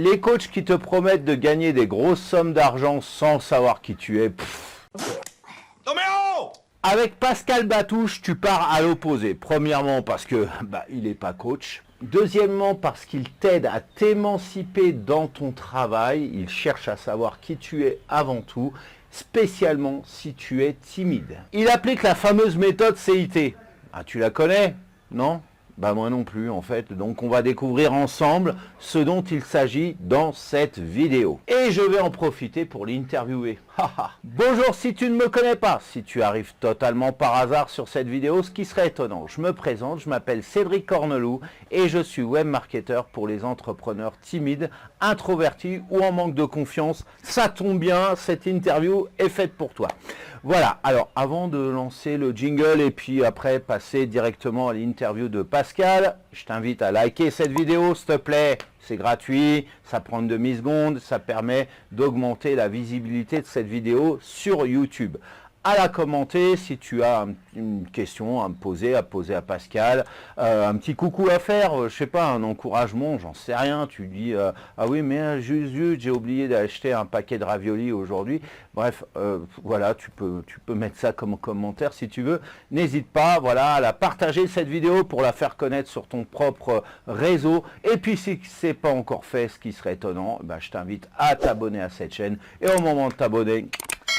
Les coachs qui te promettent de gagner des grosses sommes d'argent sans savoir qui tu es. Non mais oh! Avec Pascal Batouche, tu pars à l'opposé. Premièrement parce que il n'est pas coach. Deuxièmement parce qu'il t'aide à t'émanciper dans ton travail. Il cherche à savoir qui tu es avant tout, spécialement si tu es timide. Il applique la fameuse méthode CIT. Ah, tu la connais? Non? Moi non plus en fait, donc on va découvrir ensemble ce dont il s'agit dans cette vidéo. Et je vais en profiter pour l'interviewer. Bonjour, si tu ne me connais pas, si tu arrives totalement par hasard sur cette vidéo, ce qui serait étonnant, je me présente, je m'appelle Cédric Corneloup et je suis webmarketeur pour les entrepreneurs timides, introvertis ou en manque de confiance. Ça tombe bien, cette interview est faite pour toi. Voilà, alors avant de lancer le jingle et puis après passer directement à l'interview de Pascal, je t'invite à liker cette vidéo s'il te plaît, c'est gratuit, ça prend 2 millisecondes, ça permet d'augmenter la visibilité de cette vidéo sur YouTube. À la commenter si tu as une question à me poser, à Pascal, un petit coucou à faire, je sais pas, un encouragement, j'en sais rien, tu dis ah oui mais juste j'ai oublié d'acheter un paquet de raviolis aujourd'hui. Bref, voilà, tu peux mettre ça comme commentaire si tu veux. N'hésite pas, voilà, à la partager cette vidéo pour la faire connaître sur ton propre réseau. Et puis si c'est pas encore fait, ce qui serait étonnant, je t'invite à t'abonner à cette chaîne. Et au moment de t'abonner,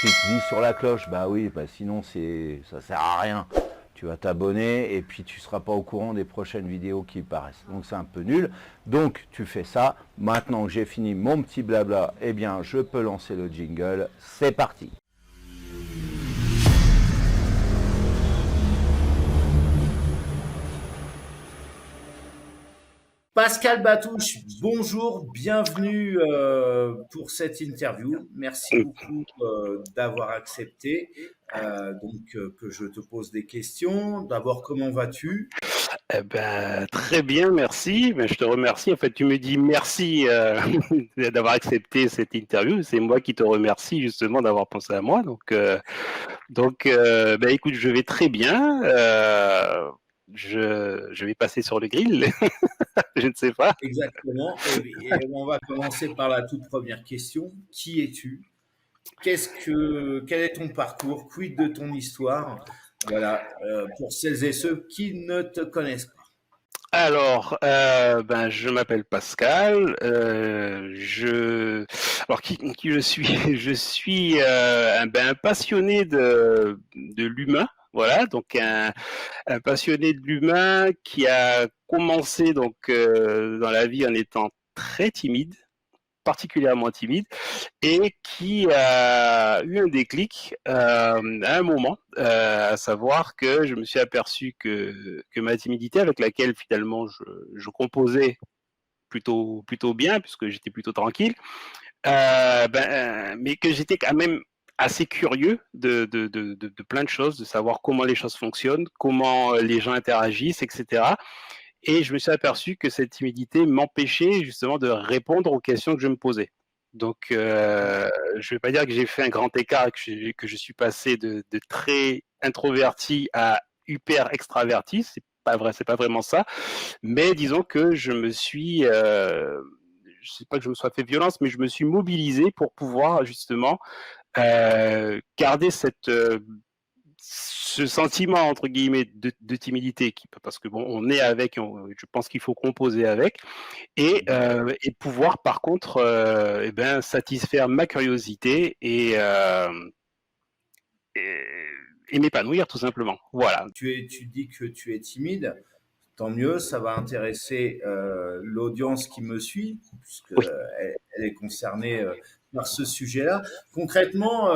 clique sur la cloche, sinon ça sert à rien. Tu vas t'abonner et puis tu ne seras pas au courant des prochaines vidéos qui paraissent. Donc c'est un peu nul. Donc tu fais ça. Maintenant que j'ai fini mon petit blabla, je peux lancer le jingle. C'est parti. Pascal Batouche, bonjour, bienvenue pour cette interview. Merci beaucoup d'avoir accepté que je te pose des questions. D'abord, comment vas-tu? Très bien, merci. Je te remercie. En fait, tu me dis merci d'avoir accepté cette interview. C'est moi qui te remercie justement d'avoir pensé à moi. Écoute, je vais très bien. Je vais passer sur le grill. Je ne sais pas. Exactement. Et on va commencer par la toute première question. Qui es-tu? Quel est ton parcours? Quid de ton histoire? Voilà, pour celles et ceux qui ne te connaissent pas. Alors, je m'appelle Pascal. Alors qui je suis? Je suis un passionné de l'humain. Voilà, donc un passionné de l'humain qui a commencé dans la vie en étant très timide, particulièrement timide, et qui a eu un déclic à un moment, à savoir que je me suis aperçu que ma timidité, avec laquelle finalement je composais plutôt bien, puisque j'étais plutôt tranquille, mais que j'étais quand même assez curieux de plein de choses, de savoir comment les choses fonctionnent, comment les gens interagissent, etc. Et je me suis aperçu que cette timidité m'empêchait justement de répondre aux questions que je me posais. Donc, je ne vais pas dire que j'ai fait un grand écart et que je suis passé de très introverti à hyper extraverti. C'est pas vrai, c'est pas vraiment ça. Mais disons que je me suis, je sais pas que je me sois fait violence, mais je me suis mobilisé pour pouvoir justement garder ce sentiment entre guillemets de timidité, parce que bon, on est avec, je pense qu'il faut composer avec, et pouvoir par contre satisfaire ma curiosité et m'épanouir tout simplement. Voilà. Tu dis que tu es timide. Tant mieux, ça va intéresser l'audience qui me suit, puisque Oui. elle est concernée par ce sujet-là. Concrètement,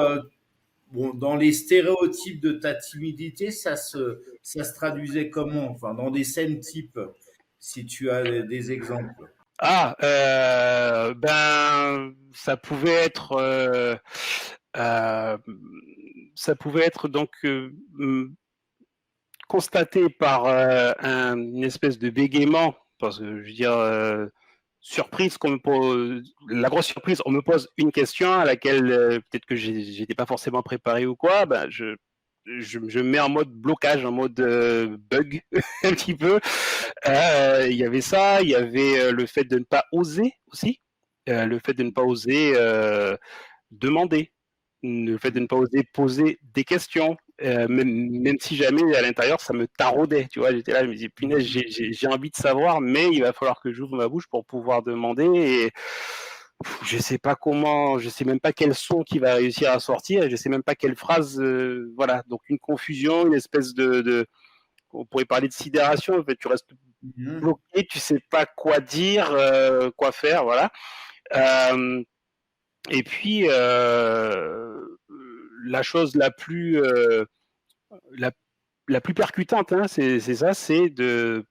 dans les stéréotypes de ta timidité, ça se traduisait comment? Enfin, dans des scènes types, si tu as des exemples. Ah, ça pouvait être, donc constaté par une espèce de bégaiement, parce que je veux dire, surprise qu'on me pose, la grosse surprise, on me pose une question à laquelle peut-être que j'étais pas forcément préparé ou quoi, je me mets en mode blocage, en mode bug un petit peu. Il y avait ça, il y avait le fait de ne pas oser aussi. le fait de ne pas oser demander, le fait de ne pas oser poser des questions, même si jamais à l'intérieur ça me taraudait, tu vois, j'étais là, je me disais, punaise, j'ai envie de savoir, mais il va falloir que j'ouvre ma bouche pour pouvoir demander, et je sais pas comment, je sais même pas quel son qui va réussir à sortir, je sais même pas quelle phrase, voilà, donc une confusion, une espèce on pourrait parler de sidération, en fait, tu restes bloqué, tu sais pas quoi dire, quoi faire, voilà. Et puis, la chose la, la plus percutante, hein, c'est ça, c'est de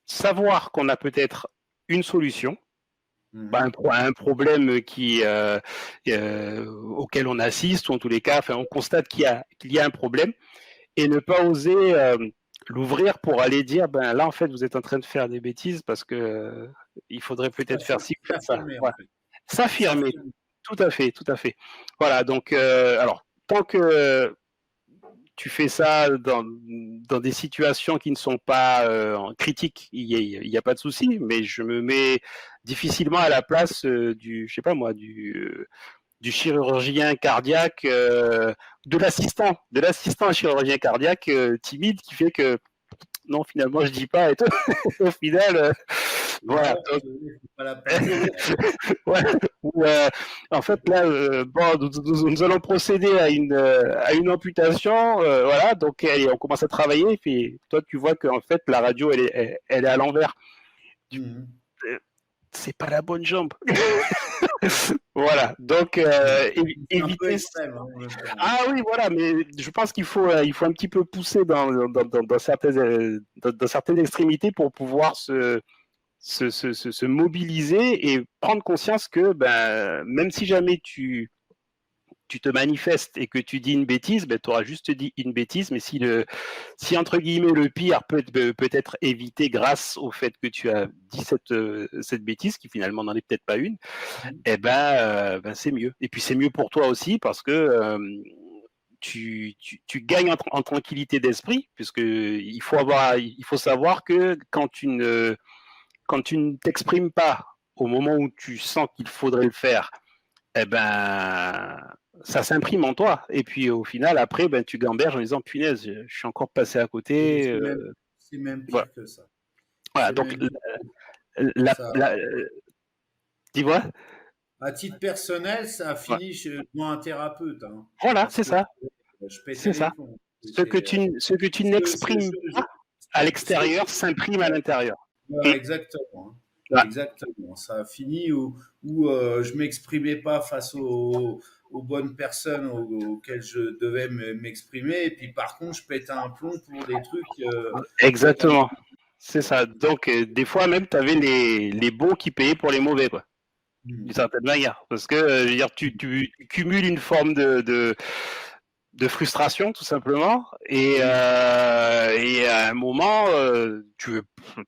savoir qu'on a peut-être une solution à un problème auquel on assiste, ou en tous les cas, enfin, on constate qu'il y a un problème, et ne pas oser l'ouvrir pour aller dire, ben là, en fait, vous êtes en train de faire des bêtises parce que il faudrait peut-être faire ci, faire ça. Voilà. S'affirmer. Tout à fait, tout à fait. Voilà, donc, alors, tant que tu fais ça dans des situations qui ne sont pas critiques, il y a pas de souci, mais je me mets difficilement à la place je sais pas moi, du chirurgien cardiaque, de l'assistant chirurgien cardiaque timide, qui fait que non, finalement je dis pas, et tout. Au final, voilà. Ouais. En fait, là, bon, nous allons procéder à une amputation, voilà. Donc, allez, on commence à travailler. Et puis, toi, tu vois qu'en fait, la radio, elle est à l'envers. C'est pas la bonne jambe. Voilà. Donc, éviter. Ah oui, voilà. Mais je pense qu'il faut un petit peu pousser dans certaines extrémités pour pouvoir se mobiliser et prendre conscience que même si jamais tu te manifestes et que tu dis une bêtise, tu auras juste dit une bêtise, mais si entre guillemets le pire peut être évité grâce au fait que tu as dit cette bêtise, qui finalement n'en est peut-être pas une, c'est mieux. Et puis c'est mieux pour toi aussi, parce que tu gagnes en tranquillité d'esprit, puisque il faut savoir que quand tu ne t'exprimes pas au moment où tu sens qu'il faudrait le faire, ça s'imprime en toi. Et puis au final, après, tu gamberges en disant, punaise, je suis encore passé à côté. C'est même pire que ça. Voilà, donc dis-moi. À titre personnel, ça a fini chez moi un thérapeute. Hein, voilà, c'est ça. C'est ça. Ce que tu n'exprimes pas à l'extérieur s'imprime à l'intérieur. Exactement. Exactement. Ça a fini où je m'exprimais pas face aux bonnes personnes auxquelles je devais m'exprimer. Et puis par contre, je pétais un plomb pour des trucs. Exactement. C'est ça. Donc des fois même, tu avais les bons qui payaient pour les mauvais, quoi. D'une certaine manière. Parce que je veux dire, tu cumules une forme de frustration, tout simplement, et à un moment,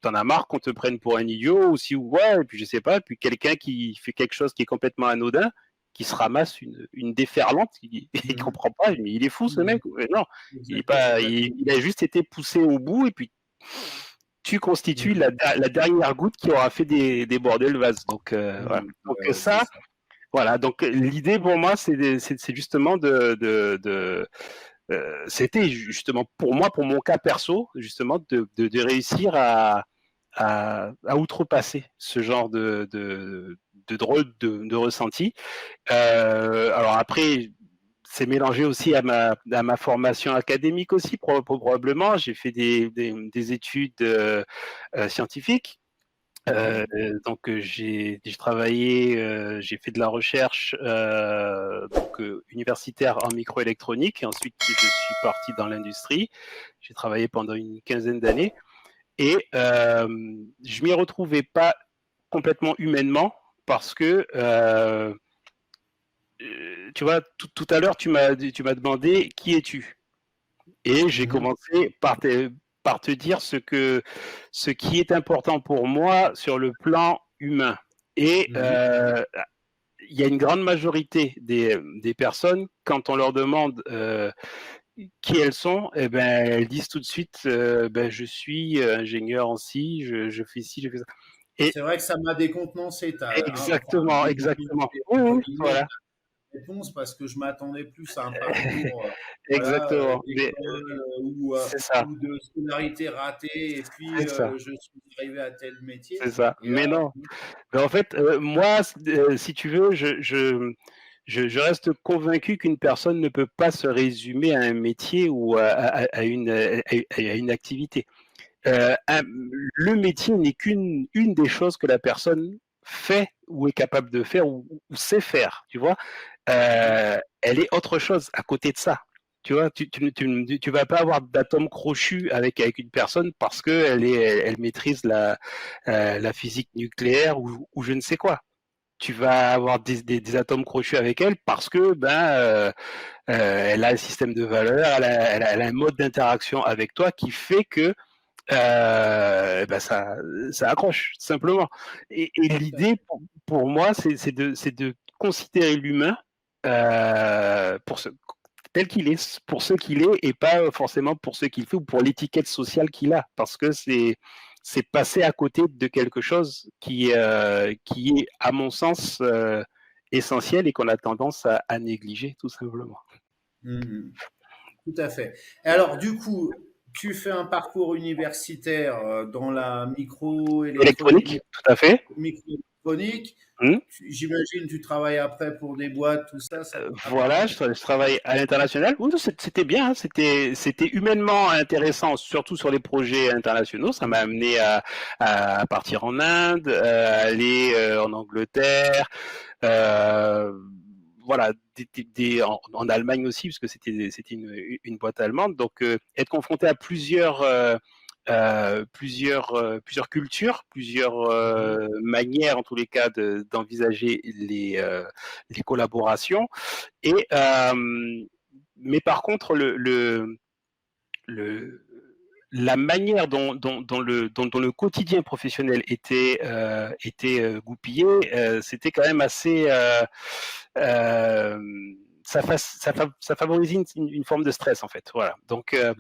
t'en as marre qu'on te prenne pour un idiot aussi, ou ouais, et puis je sais pas, puis quelqu'un qui fait quelque chose qui est complètement anodin, qui se ramasse une déferlante, il comprend pas, mais il est fou ce mec. Non, il a juste été poussé au bout, et puis tu constitues la dernière goutte qui aura fait déborder le vase. Donc voilà. Donc ça. Voilà, donc l'idée pour moi, c'est justement c'était justement pour moi, pour mon cas perso, justement de réussir à outrepasser ce genre de drôle de ressenti. Alors après, c'est mélangé aussi à ma formation académique aussi, probablement. J'ai fait des études scientifiques. Donc j'ai travaillé, j'ai fait de la recherche universitaire en microélectronique, et ensuite je suis parti dans l'industrie. J'ai travaillé pendant une quinzaine d'années, et je m'y retrouvais pas complètement humainement, parce que tu vois, tout à l'heure tu m'as demandé qui es-tu, et j'ai commencé par te dire ce qui est important pour moi sur le plan humain. Et il y a une grande majorité des personnes, quand on leur demande qui elles sont, elles disent tout de suite je suis ingénieur en ci, je fais ci, je fais ça. Et c'est vrai que ça m'a décontenancé. exactement, exactement. Oui, Entre oui, guillemets, voilà, réponse parce que je m'attendais plus à un parcours voilà, exactement. Mais d'école c'est ça, ou de scolarité ratée et c'est puis ça, je suis arrivé à tel métier. c'est ça. Et là, Mais non. Mais en fait, moi, si tu veux, je reste convaincu qu'une personne ne peut pas se résumer à un métier ou à une activité. Le métier n'est qu'une des choses que la personne fait ou est capable de faire ou sait faire, tu vois. Elle est autre chose à côté de ça. Tu vois, tu vas pas avoir d'atome crochu avec une personne parce que elle maîtrise la physique nucléaire ou je ne sais quoi. Tu vas avoir des atomes crochus avec elle parce que elle a un système de valeurs, elle a un mode d'interaction avec toi qui fait que ça accroche tout simplement. Et l'idée pour moi, c'est de considérer l'humain pour tel qu'il est, pour ce qu'il est, et pas forcément pour ce qu'il fait ou pour l'étiquette sociale qu'il a, parce que c'est passer à côté de quelque chose qui est, à mon sens, essentiel et qu'on a tendance à négliger tout simplement. Mhm. Tout à fait. Et alors, du coup, tu fais un parcours universitaire dans la Électronique, tout à fait. microélectronique. Hmm. J'imagine tu travailles après pour des boîtes, tout ça, ça t'a pas Voilà, mal. je travaille à l'international. Oui, c'était bien, hein, c'était humainement intéressant, surtout sur les projets internationaux. Ça m'a amené à partir en Inde, à aller en Angleterre, euh, voilà, en Allemagne aussi, parce que c'était une boîte allemande. Donc, être confronté à plusieurs cultures, plusieurs manières, en tous les cas, d'envisager les collaborations. Et, mais par contre, le, la manière dont le quotidien professionnel était goupillé, c'était quand même assez. Euh, ça favorise une forme de stress, en fait. Voilà. Donc, Mhm.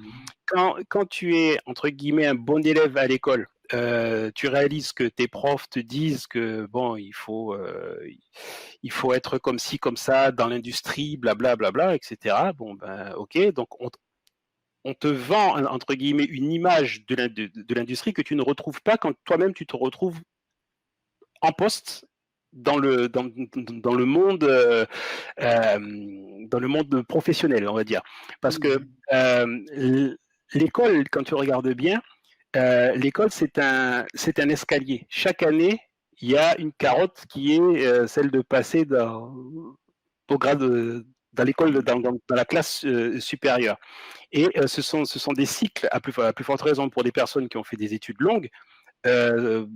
quand tu es, entre guillemets, un bon élève à l'école, tu réalises que tes profs te disent que bon, il faut être comme ci, comme ça dans l'industrie, blablabla, bla, bla, bla, etc. Bon, ben, ok, donc on te vend, entre guillemets, une image de l'industrie que tu ne retrouves pas quand toi-même tu te retrouves en poste dans le monde dans le monde professionnel, on va dire. Parce que Mhm. l'école, quand tu regardes bien, l'école, c'est un escalier. Chaque année, il y a une carotte qui est celle de passer au grade dans l'école, dans la classe supérieure. Et ce sont des cycles, à plus forte raison pour des personnes qui ont fait des études longues, euh,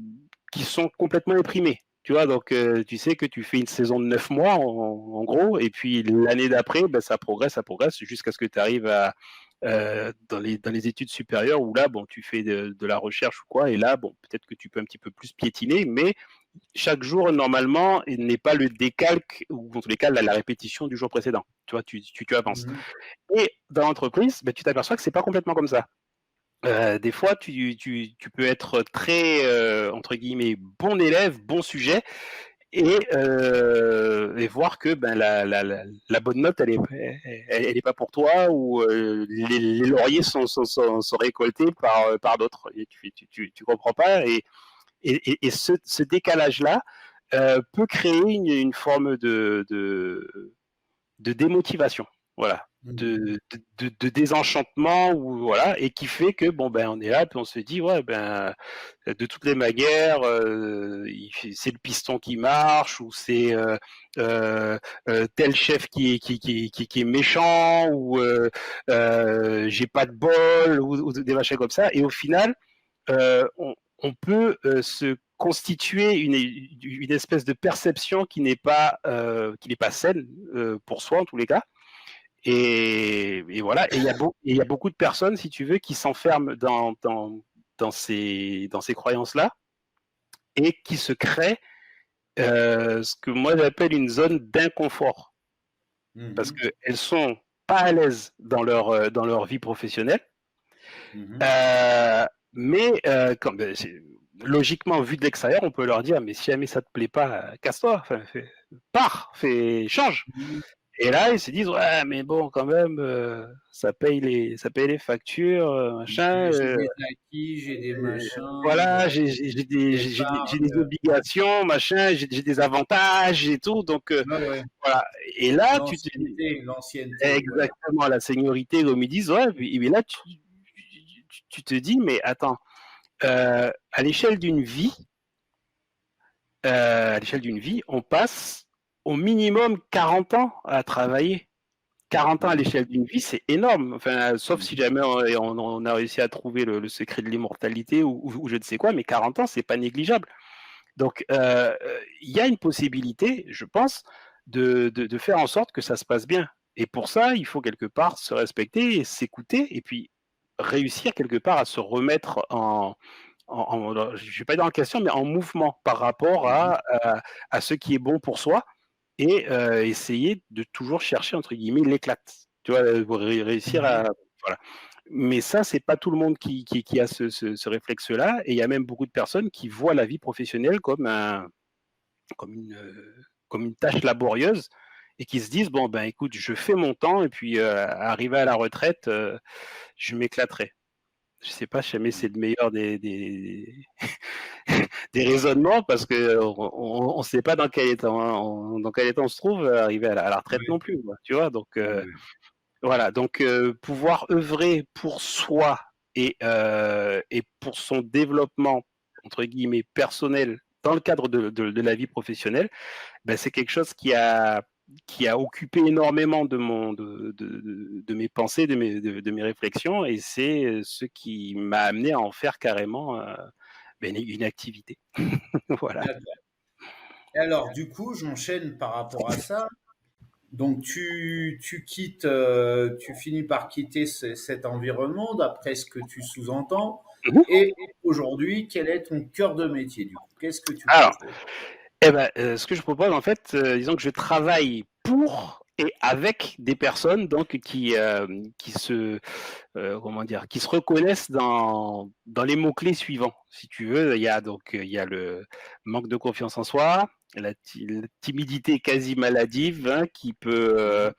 qui sont complètement imprimés. Tu vois, donc tu sais que tu fais une saison de 9 mois en gros, et puis l'année d'après, ben, ça progresse jusqu'à ce que tu arrives dans les études supérieures où là, bon, tu fais de la recherche ou quoi, et là, bon, peut-être que tu peux un petit peu plus piétiner, mais chaque jour, normalement, il n'est pas le décalque, ou en tous les cas, la répétition du jour précédent. Tu vois, tu avances. Mhm. Et dans l'entreprise, ben, tu t'aperçois que c'est pas complètement comme ça. Des fois, tu peux être très, entre guillemets, bon élève, bon sujet, et voir que ben, la bonne note, elle est pas pour toi, ou les lauriers sont récoltés par d'autres. Et tu comprends pas. Et ce décalage-là peut créer une forme de démotivation, voilà, Mhm. de désenchantement, ou voilà, et qui fait que bon ben on est là puis on se dit ouais ben de toutes les manières c'est le piston qui marche, ou c'est tel chef qui est méchant, ou j'ai pas de bol, ou des machins comme ça, et au final on peut se constituer une espèce de perception qui n'est pas saine pour soi en tous les cas. Et voilà, et il y a beaucoup de personnes, si tu veux, qui s'enferment dans ces croyances-là, et qui se créent ce que moi j'appelle une zone d'inconfort, parce Mhm. qu'elles sont pas à l'aise dans leur vie professionnelle. Mhm. Euh, mais logiquement, vu de l'extérieur, on peut leur dire, mais si jamais ça te plaît pas, casse-toi, enfin, pars, change. Mhm. Et là, ils se disent, ouais, mais bon, quand même, ça paye les factures, machin. J'ai des acquis, j'ai des machins, Voilà, j'ai des d'épargne. obligations, machin, j'ai des avantages et tout. Donc, Ouais, ouais. voilà. Et là, tu te dis, L'ancienneté, ouais. exactement, la seniorité, comme ils disent, ouais, mais là, tu te dis, mais attends, à l'échelle d'une vie, on passe au minimum 40 ans à travailler. 40 ans à l'échelle d'une vie, c'est énorme. Enfin, sauf si jamais on a réussi à trouver le secret de l'immortalité ou je ne sais quoi, mais 40 ans, c'est pas négligeable. Donc, il y a une possibilité, je pense, de faire en sorte que ça se passe bien. Et pour ça, il faut quelque part se respecter et s'écouter, et puis réussir quelque part à se remettre je ne suis pas dans la question, mais en mouvement par rapport Mhm. à ce qui est bon pour soi, et essayer de toujours chercher, entre guillemets, l'éclate. Tu vois, pour réussir Mhm. à. Voilà. Mais ça, c'est pas tout le monde qui a ce réflexe-là. Et il y a même beaucoup de personnes qui voient la vie professionnelle comme une tâche laborieuse, et qui se disent, bon, ben écoute, je fais mon temps, et puis arrivé à la retraite, je m'éclaterai. Je sais pas si jamais c'est le meilleur des raisonnements, parce que on sait pas dans quel état, hein, dans quel état on se trouve arrivé à la retraite non Ouais, plus, quoi, tu vois. Donc ouais. voilà, donc pouvoir œuvrer pour soi, et pour son développement, entre guillemets, personnel, dans le cadre de la vie professionnelle, ben, c'est quelque chose qui a occupé énormément de mes pensées, de mes réflexions, et c'est ce qui m'a amené à en faire carrément ben, une activité. Voilà. D'accord. Et alors, du coup, j'enchaîne par rapport à ça. Donc, tu quittes, tu finis par quitter cet environnement, d'après ce que tu sous-entends. Mhm. Et aujourd'hui, quel est ton cœur de métier, du coup? Qu'est-ce que tu Alors, proposes? ce que je propose, en fait, disons que je travaille pour et avec des personnes, donc qui comment dire, qui se reconnaissent dans les mots-clés suivants. Si tu veux, il y a le manque de confiance en soi, la timidité quasi maladive, hein, qui peut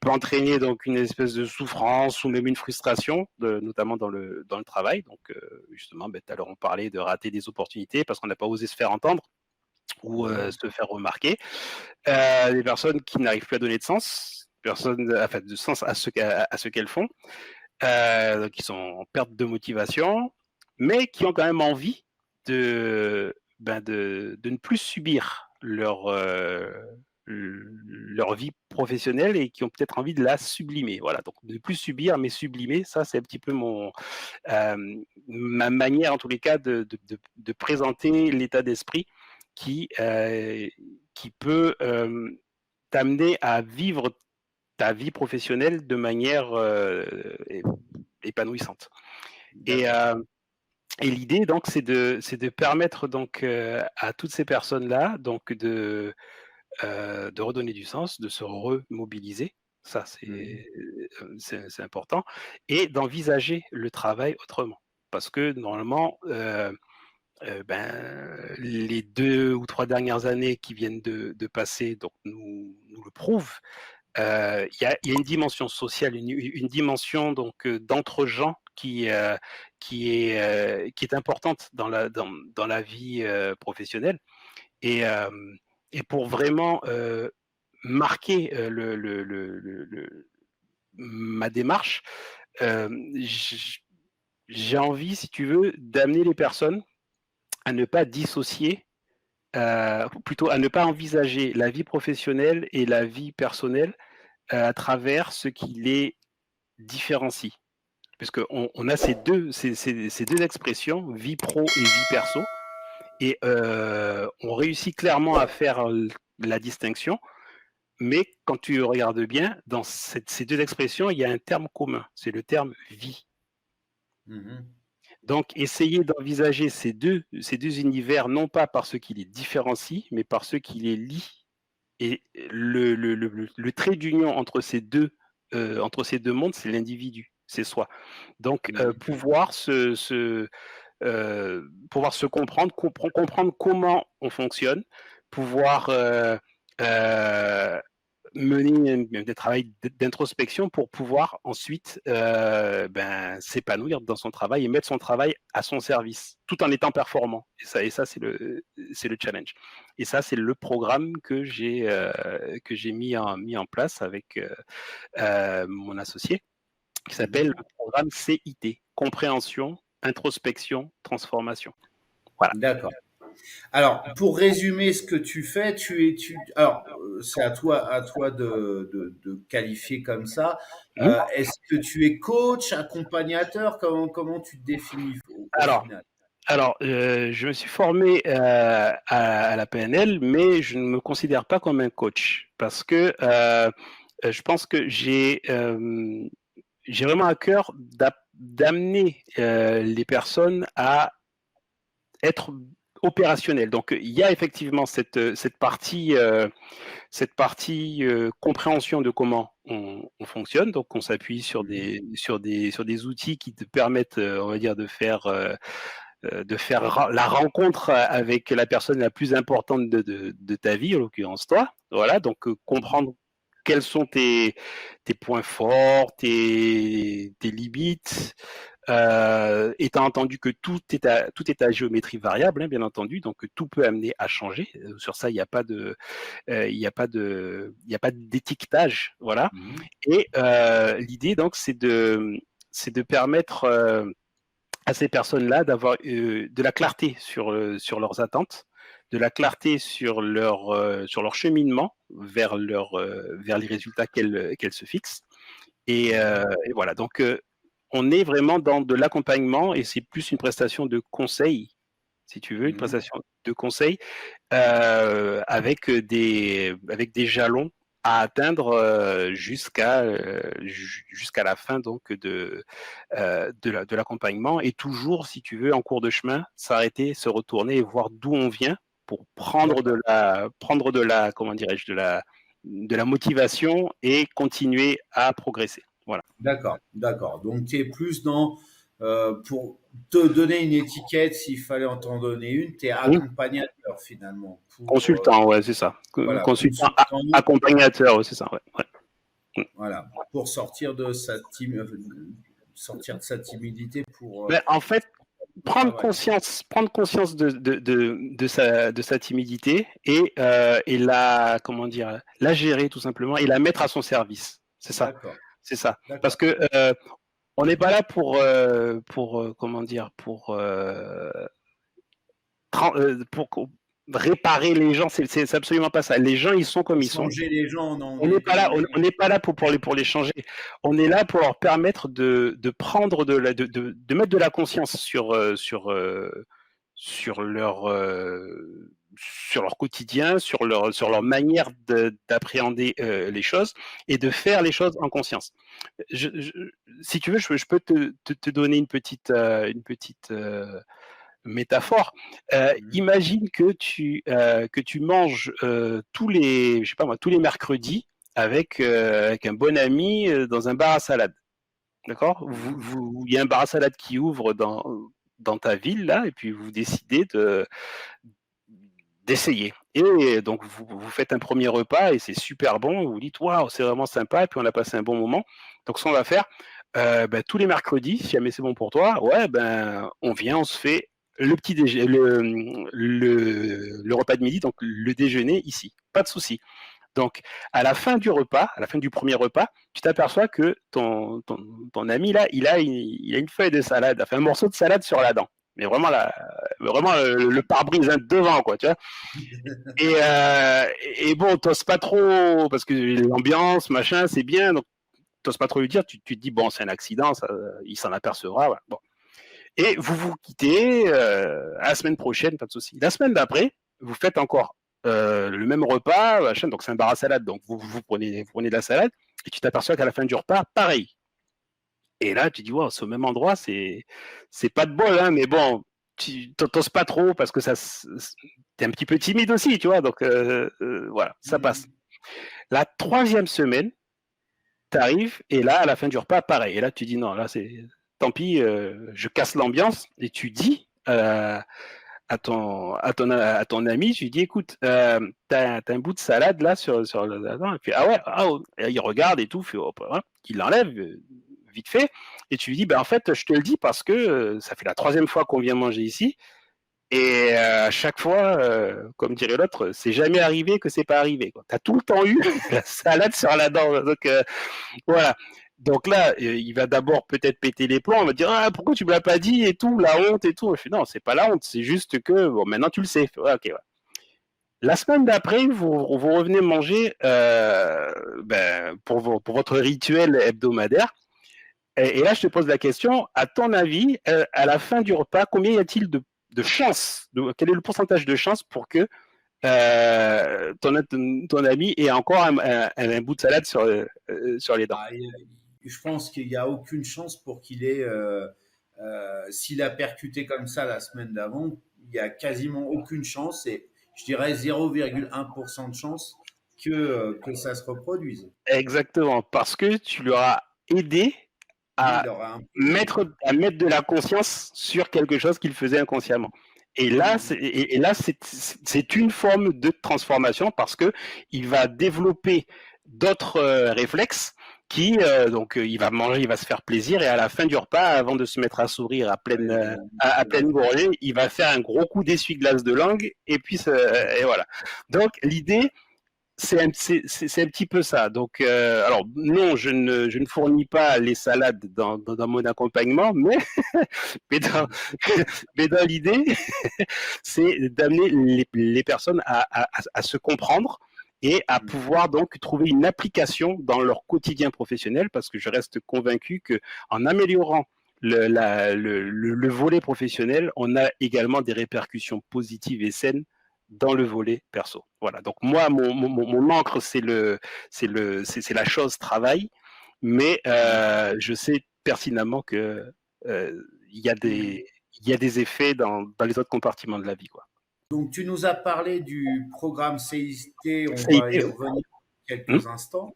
entraîner donc une espèce de souffrance ou même une frustration, notamment dans le travail. Donc, justement, ben, tout à l'heure, on parlait de rater des opportunités parce qu'on n'a pas osé se faire entendre ou Mhm. se faire remarquer. Des personnes qui n'arrivent plus à donner de sens, enfin, de sens à ce qu'elles font, qui sont en perte de motivation, mais qui ont quand même envie de ne plus subir leur vie professionnelle, et qui ont peut-être envie de la sublimer. Voilà, donc de ne plus subir, mais sublimer, ça c'est un petit peu ma manière, en tous les cas, de présenter l'état d'esprit qui, qui peut t'amener à vivre ta vie professionnelle de manière épanouissante. Et, D'accord. l'idée, donc, c'est de permettre, donc, à toutes ces personnes-là, donc, de redonner du sens, de se remobiliser. Ça, Mhm. c'est important, et d'envisager le travail autrement. Parce que normalement, ben, les 2 ou 3 dernières années qui viennent de passer, donc, nous le prouvent. Il y a une dimension sociale, une dimension, donc, d'entre-gens qui est importante dans la vie professionnelle, et, pour vraiment marquer ma démarche, j'ai envie, si tu veux, d'amener les personnes à ne pas dissocier, plutôt à ne pas envisager la vie professionnelle et la vie personnelle à travers ce qui les différencie. Puisqu'on a ces deux expressions, vie pro et vie perso, et on réussit clairement à faire la distinction, mais quand tu regardes bien, dans ces deux expressions, il y a un terme commun, c'est le terme vie. Mhm. Donc, essayer d'envisager ces deux univers, non pas par ce qui les différencie, mais par ce qui les lie. Et le trait d'union entre ces deux mondes, c'est l'individu, c'est soi. Donc, Mhm. pouvoir pouvoir se comprendre, comprendre comment on fonctionne, pouvoir mener des travaux d'introspection pour pouvoir ensuite s'épanouir dans son travail et mettre son travail à son service, tout en étant performant. Et ça c'est le challenge. Et ça, c'est le programme que j'ai mis en place avec mon associé, qui s'appelle le programme CIT, compréhension, introspection, transformation. Voilà. D'accord. Alors, pour résumer ce que tu fais, alors, c'est à toi de qualifier comme ça. Est-ce que tu es coach, accompagnateur? Comment tu te définis au final? Alors, je me suis formé à la PNL, mais je ne me considère pas comme un coach parce que je pense que j'ai vraiment à cœur d'amener les personnes à être opérationnelles. Donc, il y a effectivement cette partie compréhension de comment on fonctionne. Donc, on s'appuie sur des outils qui te permettent, on va dire, de faire la rencontre avec la personne la plus importante de ta vie, en l'occurrence toi. Voilà, donc comprendre quels sont tes points forts, tes limites, étant entendu que tout est à géométrie variable, hein, bien entendu, donc tout peut amener à changer. Sur ça, il n'y a pas d'étiquetage, voilà. Et l'idée donc c'est de permettre à ces personnes-là d'avoir de la clarté sur leurs attentes, de la clarté sur leur cheminement vers les résultats qu'elles se fixent. Et voilà, donc on est vraiment dans de l'accompagnement et c'est plus une prestation de conseil, si tu veux, une prestation de conseil avec des jalons à atteindre jusqu'à la fin donc de l'accompagnement, et toujours, si tu veux, en cours de chemin, s'arrêter, se retourner et voir d'où on vient pour prendre de la comment dirais-je, de la motivation et continuer à progresser. Voilà. D'accord. Donc, tu es plus dans, pour te donner une étiquette, s'il fallait en t'en donner une, tu es accompagnateur finalement. Consultant, ouais, c'est ça. Voilà, consultant, accompagnateur, ouais, c'est ça, ouais. Voilà, pour sortir de sa timidité pour. En fait, prendre conscience de sa timidité et comment dire, la gérer tout simplement et la mettre à son service. C'est ça. D'accord. C'est ça. Parce que on n'est pas là pour comment dire, pour réparer les gens. C'est absolument pas ça. Les gens, ils sont comme ils sont. Changer les gens, non. On n'est pas là pour les changer. On est là pour leur permettre de prendre de mettre de la conscience sur leur quotidien, sur leur manière d'appréhender les choses et de faire les choses en conscience. Si tu veux, je peux te donner une petite métaphore. Imagine que tu manges tous les mercredis avec un bon ami dans un bar à salade. D'accord ? Il y a un bar à salade qui ouvre dans ta ville là, et puis vous décidez d'essayer. Et donc vous faites un premier repas et c'est super bon. Vous vous dites waouh, c'est vraiment sympa. Et puis on a passé un bon moment. Donc ce qu'on va faire, tous les mercredis, si jamais c'est bon pour toi, on vient, on se fait le petit déjeuner, le repas de midi, donc le déjeuner ici, pas de souci. Donc à la fin du repas, à la fin du premier repas, tu t'aperçois que ton ami là, il a une feuille de salade, enfin un morceau de salade sur la dent, mais vraiment le pare-brise devant, quoi, tu vois. Et bon, t'oses pas trop parce que l'ambiance, machin, c'est bien, donc t'oses pas trop lui dire. Tu te dis bon, c'est un accident, il s'en apercevra, voilà. Bon. Et vous quittez à la semaine prochaine, pas de souci. La semaine d'après, vous faites encore le même repas, machin, donc c'est un bar à salade, donc vous prenez de la salade, et tu t'aperçois qu'à la fin du repas, pareil. Et là, tu dis, wow, c'est au même endroit, c'est pas de bol, hein, mais bon, tu t'oses pas trop parce que t'es un petit peu timide aussi, tu vois, donc voilà, ça passe. La troisième semaine, t'arrives, et là, à la fin du repas, pareil. Et là, tu dis, non, là, c'est tant pis, je casse l'ambiance, et tu dis à ton ami, tu lui dis, écoute, t'as un bout de salade là sur le. Et puis, ah ouais, et il regarde et tout, fait, hop, hein, il l'enlève vite fait, et tu lui dis, en fait, je te le dis parce que ça fait la 3e fois qu'on vient manger ici, et à chaque fois, comme dirait l'autre, c'est jamais arrivé que c'est pas arrivé. Tu as tout le temps eu la salade sur la dent. Donc voilà. Donc là, il va d'abord peut-être péter les plombs, on va dire pourquoi tu me l'as pas dit et tout, la honte et tout. Je fais non, c'est pas la honte, c'est juste que bon, maintenant tu le sais. Ouais, ok. Ouais. La semaine d'après, vous revenez manger pour votre rituel hebdomadaire. Et là, je te pose la question, à ton avis, à la fin du repas, combien y a-t-il de chances, quel est le pourcentage de chances pour que ton ami ait encore un bout de salade sur les dents? Je pense qu'il n'y a aucune chance pour qu'il ait, s'il a percuté comme ça la semaine d'avant, il n'y a quasiment aucune chance, et je dirais 0,1% de chance que ça se reproduise. Exactement, parce que tu lui auras aidé à mettre de la conscience sur quelque chose qu'il faisait inconsciemment. Et là, c'est une forme de transformation parce que il va développer d'autres réflexes qui, donc, il va manger, il va se faire plaisir, et à la fin du repas, avant de se mettre à sourire à pleine gorgée, il va faire un gros coup d'essuie-glace de langue, et puis et voilà. Donc l'idée, c'est un petit peu ça. Donc, alors non, je ne fournis pas les salades dans mon accompagnement, mais dans l'idée, c'est d'amener les personnes à se comprendre et à pouvoir donc trouver une application dans leur quotidien professionnel, parce que je reste convaincu que en améliorant le volet professionnel, on a également des répercussions positives et saines dans le volet perso. Voilà. Donc moi, mon encre, c'est la chose travail, mais je sais pertinemment que il y a des effets dans les autres compartiments de la vie, quoi. Donc, tu nous as parlé du programme CIT, on va y revenir quelques instants.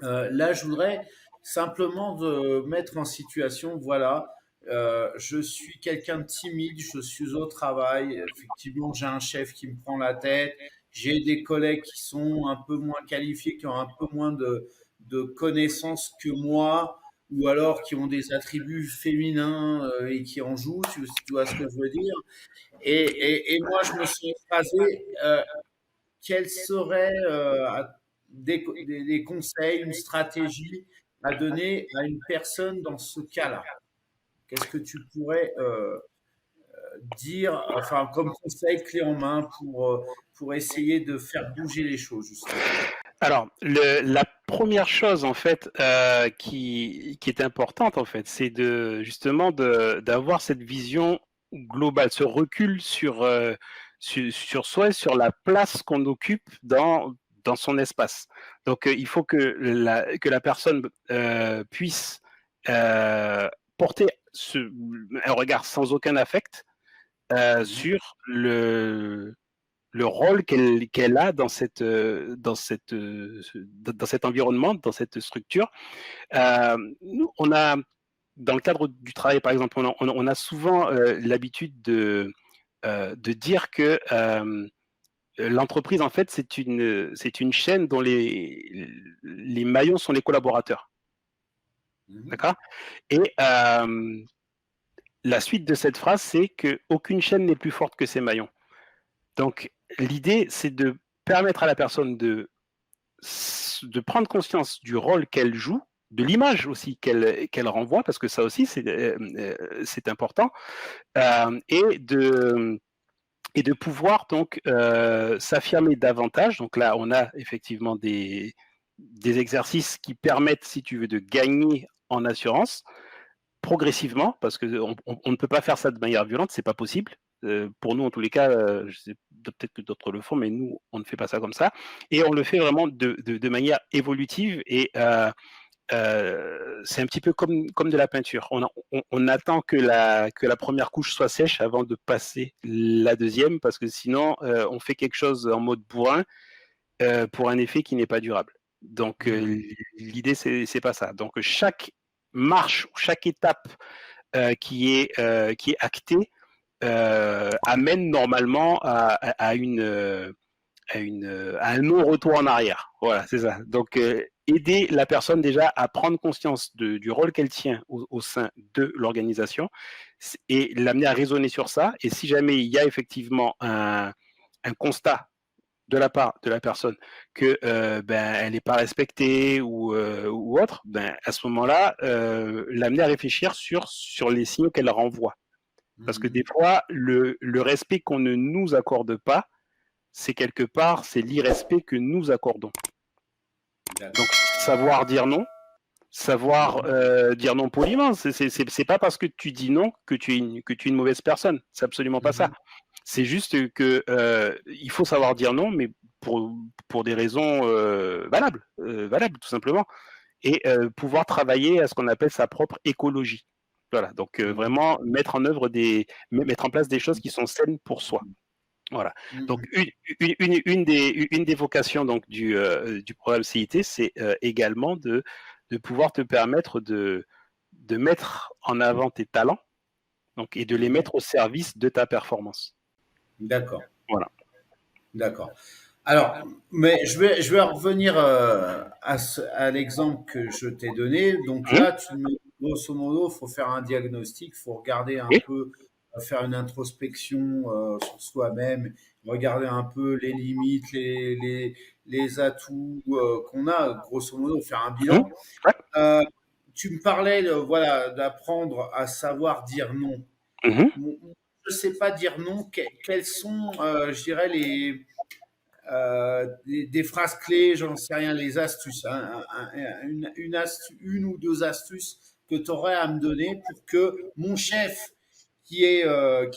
Là, je voudrais simplement de mettre en situation, voilà, je suis quelqu'un de timide, je suis au travail, effectivement, j'ai un chef qui me prend la tête, j'ai des collègues qui sont un peu moins qualifiés, qui ont un peu moins de connaissances que moi, ou alors qui ont des attributs féminins et qui en jouent, tu vois ce que je veux dire. Et moi, je me suis phrasé, quels seraient des conseils, une stratégie à donner à une personne dans ce cas-là? Qu'est-ce que tu pourrais dire, enfin, comme conseil clé en main pour essayer de faire bouger les choses, justement? Alors, la première chose, en fait, qui est importante, en fait, c'est justement d'avoir cette vision globale, ce recul sur soi et sur la place qu'on occupe dans son espace. Donc, il faut que la personne puisse porter un regard sans aucun affect sur le rôle qu'elle a dans cet environnement, dans cette structure. Nous, dans le cadre du travail, par exemple, on a souvent l'habitude de dire que l'entreprise, en fait, c'est une chaîne dont les maillons sont les collaborateurs. D'accord ? Et la suite de cette phrase, c'est qu'aucune chaîne n'est plus forte que ses maillons. Donc, l'idée, c'est de permettre à la personne de prendre conscience du rôle qu'elle joue, de l'image aussi qu'elle renvoie, parce que ça aussi, c'est important, et de pouvoir donc s'affirmer davantage. Donc là, on a effectivement des exercices qui permettent, si tu veux, de gagner en assurance progressivement, parce qu'on ne peut pas faire ça de manière violente, c'est pas possible. Pour nous, en tous les cas, je sais peut-être que d'autres le font, mais nous, on ne fait pas ça comme ça. Et on le fait vraiment de manière évolutive, et c'est un petit peu comme de la peinture. On attend que la première couche soit sèche avant de passer la deuxième, parce que sinon, on fait quelque chose en mode bourrin pour un effet qui n'est pas durable. Donc, l'idée, c'est pas ça. Donc, chaque marche, chaque étape qui est actée amène normalement à un non-retour en arrière. Voilà, c'est ça. Donc, aider la personne déjà à prendre conscience du rôle qu'elle tient au sein de l'organisation et l'amener à raisonner sur ça. Et si jamais il y a effectivement un constat de la part de la personne que elle n'est pas respectée ou autre, à ce moment-là, l'amener à réfléchir sur les signaux qu'elle renvoie. Parce que des fois, le respect qu'on ne nous accorde pas, c'est quelque part, c'est l'irrespect que nous accordons. Donc, savoir dire non, savoir dire non poliment, c'est pas parce que tu dis non que tu es une mauvaise personne. C'est absolument pas ça. C'est juste que il faut savoir dire non, mais pour des raisons valables, tout simplement, et pouvoir travailler à ce qu'on appelle sa propre écologie. Voilà, donc vraiment mettre en place des choses qui sont saines pour soi. Voilà. Donc une des vocations donc du programme CIT, c'est également de pouvoir te permettre de mettre en avant tes talents, donc, et de les mettre au service de ta performance. D'accord. Voilà. D'accord. Alors, mais je vais revenir à l'exemple que je t'ai donné. Donc là, grosso modo, il faut faire un diagnostic, il faut regarder un peu, faire une introspection sur soi-même, regarder un peu les limites, les atouts qu'on a, grosso modo, faire un bilan. Tu me parlais voilà, d'apprendre à savoir dire non. Je ne sais pas dire non. Quelles sont, je dirais, des phrases clés, j'en sais rien, les astuces, hein, une ou deux astuces que tu aurais à me donner pour que mon chef, qui est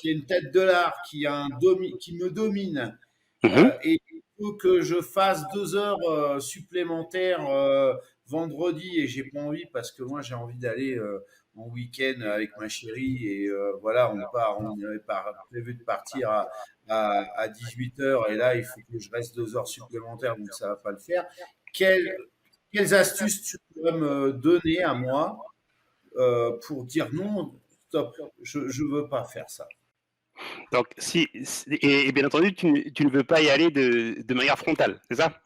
une tête de l'art, qui me domine, et il faut que je fasse 2 heures supplémentaires vendredi, et j'ai pas envie parce que moi j'ai envie d'aller en week-end avec ma chérie, et voilà, on n'avait pas prévu de partir à 18h, et là il faut que je reste 2 heures supplémentaires, donc ça va pas le faire. Quelles astuces tu pourrais me donner à moi pour dire non, stop, je veux pas faire ça? Donc, et bien entendu, tu ne veux pas y aller de manière frontale, c'est ça?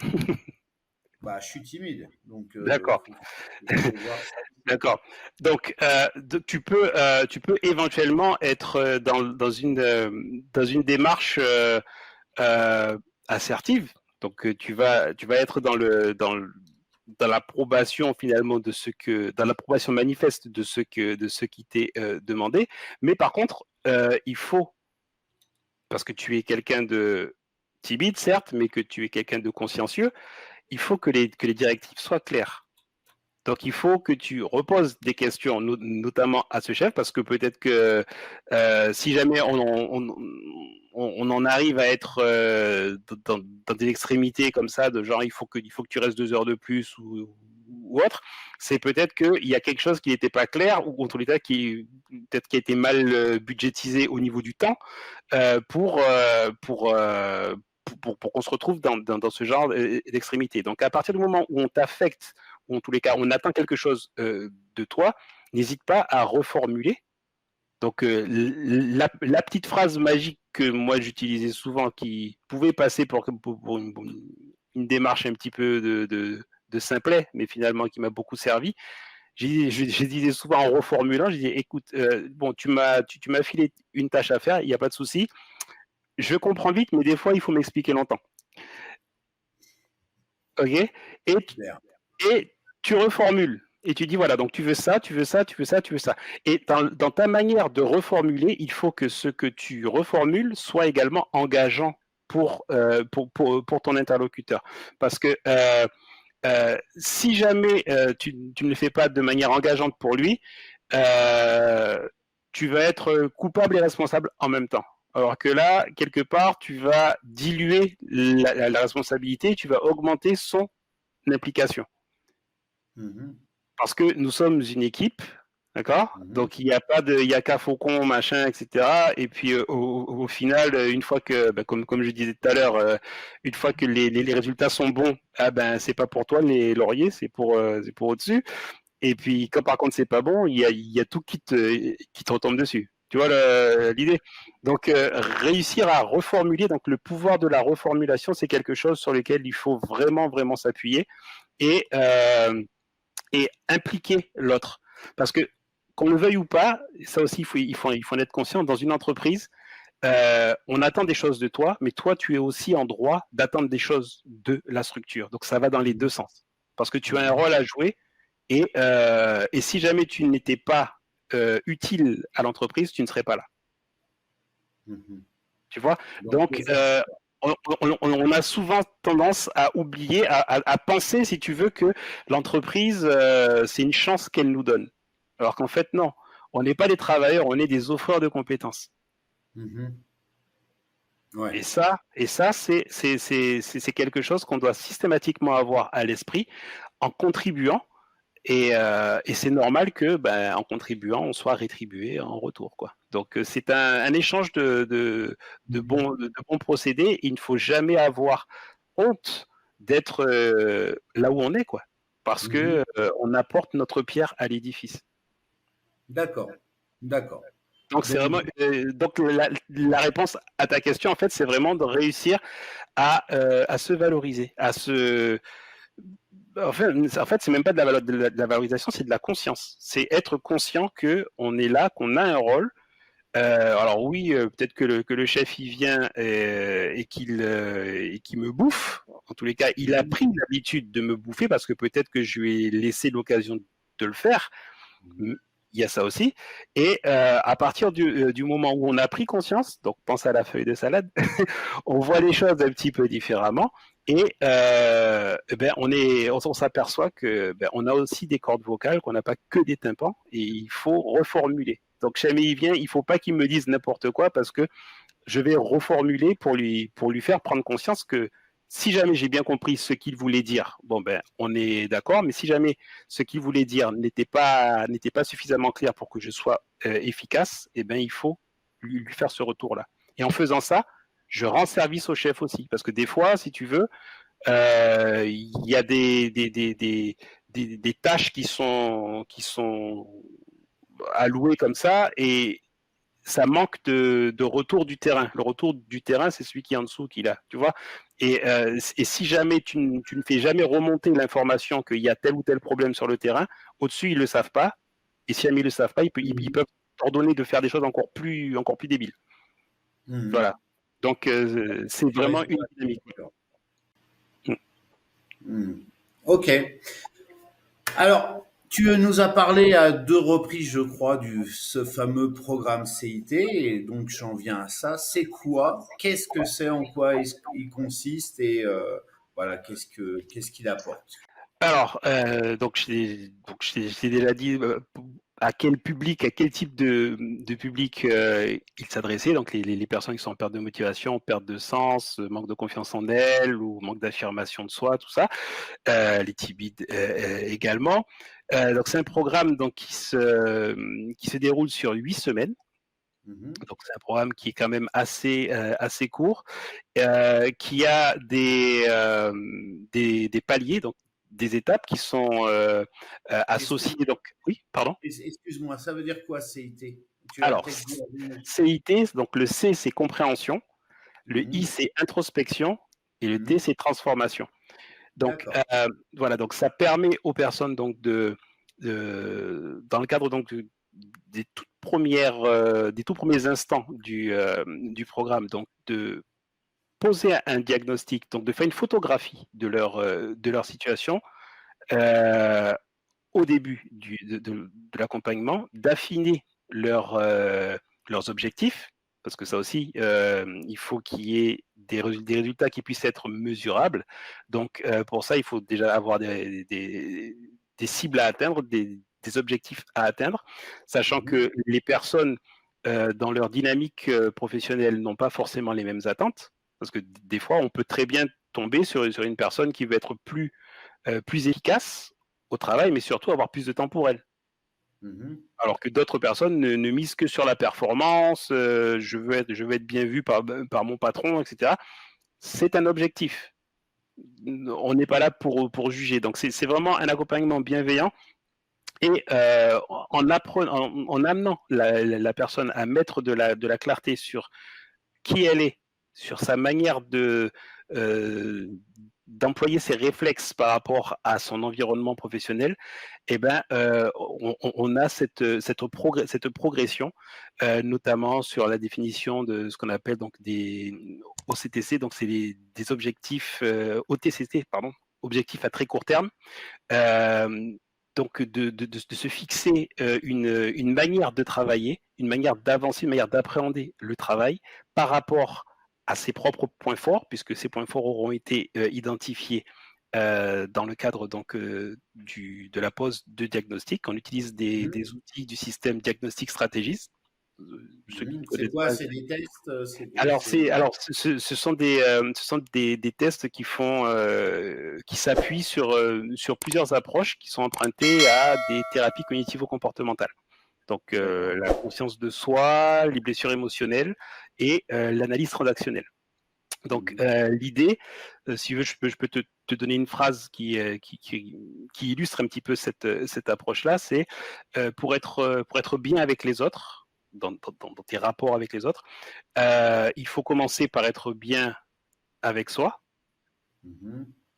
Bah, je suis timide, donc D'accord. faut voir ça. D'accord. Donc, tu peux éventuellement être dans une démarche assertive. Donc, tu vas être dans l'approbation finalement dans l'approbation manifeste de ce qui t'est demandé. Mais par contre, il faut, parce que tu es quelqu'un de timide, certes, mais que tu es quelqu'un de consciencieux, il faut que les directives soient claires. Donc, il faut que tu reposes des questions, notamment à ce chef, parce que peut-être que si jamais on en arrive à être dans des extrémités comme ça, de genre il faut que tu restes 2 heures de plus ou autre, c'est peut-être qu'il y a quelque chose qui n'était pas clair, ou en tous les cas qui a été mal budgétisé au niveau du temps pour qu'on se retrouve dans ce genre d'extrémité. Donc, à partir du moment où on t'affecte, ou en tous les cas, on attend quelque chose de toi, n'hésite pas à reformuler. Donc, la petite phrase magique que moi j'utilisais souvent, qui pouvait passer pour une démarche un petit peu de simplet, mais finalement qui m'a beaucoup servi, je disais souvent en reformulant, je disais, écoute, bon, tu m'as filé une tâche à faire, il n'y a pas de souci. Je comprends vite, mais des fois, il faut m'expliquer longtemps. OK? Et tu reformules. Et tu dis, voilà, donc tu veux ça, tu veux ça, tu veux ça, tu veux ça. Et dans ta manière de reformuler, il faut que ce que tu reformules soit également engageant pour ton interlocuteur. Parce que si jamais tu ne le fais pas de manière engageante pour lui, tu vas être coupable et responsable en même temps. Alors que là, quelque part, tu vas diluer la responsabilité, tu vas augmenter son implication. Parce que nous sommes une équipe, d'accord? Donc il n'y a qu'à Faucon, machin, etc. Et puis au final, une fois que, comme je disais tout à l'heure, une fois que les résultats sont bons, c'est pas pour toi les lauriers, c'est pour au-dessus. Et puis quand par contre c'est pas bon, il y a tout qui te retombe dessus. Tu vois l'idée? Donc, réussir à reformuler, donc le pouvoir de la reformulation, c'est quelque chose sur lequel il faut vraiment, vraiment s'appuyer et impliquer l'autre. Parce que, qu'on le veuille ou pas, ça aussi, il faut en être conscient, dans une entreprise, on attend des choses de toi, mais toi, tu es aussi en droit d'attendre des choses de la structure. Donc, ça va dans les deux sens. Parce que tu as un rôle à jouer et si jamais tu n'étais pas utile à l'entreprise, tu ne serais pas là. Tu vois? Donc, on a souvent tendance à oublier, à penser, si tu veux, que l'entreprise, c'est une chance qu'elle nous donne. Alors qu'en fait, non. On n'est pas des travailleurs, on est des offreurs de compétences. Ouais. Et ça, c'est quelque chose qu'on doit systématiquement avoir à l'esprit en contribuant. Et c'est normal que, en contribuant, on soit rétribué en retour, quoi. Donc, c'est un échange de bons procédés. Il ne faut jamais avoir honte d'être là où on est, quoi. Parce que on apporte notre pierre à l'édifice. D'accord. Donc, c'est vraiment. Donc, la réponse à ta question, en fait, c'est vraiment de réussir à se valoriser, à se. En fait, c'est même pas de la valorisation, c'est de la conscience. C'est être conscient que on est là, qu'on a un rôle. Alors oui, peut-être que le chef il vient et qu'il me bouffe. En tous les cas, il a pris l'habitude de me bouffer parce que peut-être que je lui ai laissé l'occasion de le faire. Il y a ça aussi. Et à partir du moment où on a pris conscience, donc pense à la feuille de salade, on voit les choses un petit peu différemment. Et on s'aperçoit que on a aussi des cordes vocales, qu'on n'a pas que des tympans, et il faut reformuler. Donc jamais il vient, il ne faut pas qu'il me dise n'importe quoi parce que je vais reformuler pour lui faire prendre conscience que si jamais j'ai bien compris ce qu'il voulait dire, on est d'accord, mais si jamais ce qu'il voulait dire n'était pas suffisamment clair pour que je sois efficace, il faut lui faire ce retour-là. Et en faisant ça, je rends service au chef aussi. Parce que des fois, si tu veux, il y a des tâches qui sont allouées comme ça et ça manque de retour du terrain. Le retour du terrain, c'est celui qui est en dessous qui l'a, tu vois. Et si jamais tu ne fais jamais remonter l'information qu'il y a tel ou tel problème sur le terrain, au-dessus, ils ne le savent pas. Et si jamais ils ne le savent pas, ils peuvent t'ordonner de faire des choses encore plus débiles. Voilà. Donc, c'est vraiment une dynamique. Ok. Alors, tu nous as parlé à 2 reprises, je crois, ce fameux programme CIT, et donc j'en viens à ça. C'est quoi? Qu'est-ce que c'est? En quoi il consiste? Et voilà, qu'est-ce qu'il apporte? Alors, donc je t'ai déjà dit à quel type de public il s'adressait. Donc les personnes qui sont en perte de motivation, perte de sens, manque de confiance en elles ou manque d'affirmation de soi, tout ça. Les timides également. Donc c'est un programme donc qui se déroule sur 8 semaines. Donc c'est un programme qui est quand même assez court, qui a des paliers, donc des étapes qui sont associées. Donc oui, pardon. Excuse-moi, ça veut dire quoi CIT? Alors CIT, donc le C c'est compréhension, le I c'est introspection et le T c'est transformation. Donc voilà, donc ça permet aux personnes donc dans le cadre donc des tout premiers instants du programme, donc de poser un diagnostic, donc de faire une photographie de leur situation au début de l'accompagnement, d'affiner leurs objectifs, parce que ça aussi, il faut qu'il y ait des résultats qui puissent être mesurables. Donc, pour ça, il faut déjà avoir des cibles à atteindre, des objectifs à atteindre, sachant que les personnes, dans leur dynamique professionnelle, n'ont pas forcément les mêmes attentes, parce que des fois, on peut très bien tomber sur une personne qui veut être plus efficace au travail, mais surtout avoir plus de temps pour elle. Alors que d'autres personnes ne misent que sur la performance, je veux être bien vu par mon patron, etc. C'est un objectif. On n'est pas là pour juger. Donc c'est vraiment un accompagnement bienveillant Et en amenant la personne à mettre de la clarté sur qui elle est, sur sa manière d'employer ses réflexes par rapport à son environnement professionnel, eh ben, on a cette progression, notamment sur la définition de ce qu'on appelle donc des OCTC, donc c'est des objectifs OTCT, pardon, objectifs à très court terme. Donc de se fixer une manière de travailler, une manière d'avancer, une manière d'appréhender le travail par rapport à ses propres points forts, puisque ces points forts auront été identifiés dans le cadre donc de la pose de diagnostic. On utilise des outils du système Diagnostic Strategies. C'est quoi? C'est des tests? Alors, ce sont des tests qui s'appuient sur plusieurs approches qui sont empruntées à des thérapies cognitivo-comportementales. Donc, la conscience de soi, les blessures émotionnelles et l'analyse transactionnelle. Donc, l'idée, si tu veux, je peux te donner une phrase qui illustre un petit peu cette approche-là, c'est pour être bien avec les autres, dans tes rapports avec les autres, il faut commencer par être bien avec soi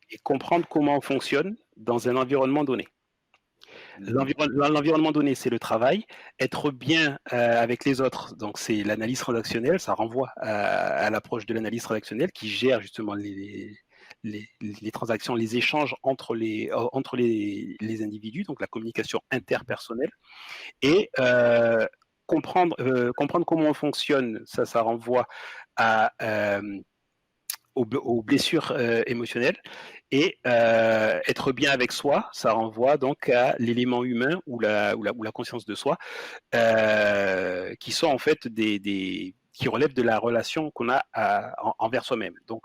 et comprendre comment on fonctionne dans un environnement donné. L'environnement donné, c'est le travail. Être bien avec les autres, donc c'est l'analyse transactionnelle. Ça renvoie à l'approche de l'analyse transactionnelle qui gère justement les transactions, les échanges entre les individus, donc la communication interpersonnelle. Et comprendre comment on fonctionne, ça renvoie aux blessures émotionnelles. Et être bien avec soi, ça renvoie donc à l'élément humain ou la conscience de soi, qui sont en fait qui relèvent de la relation qu'on a envers soi-même. Donc,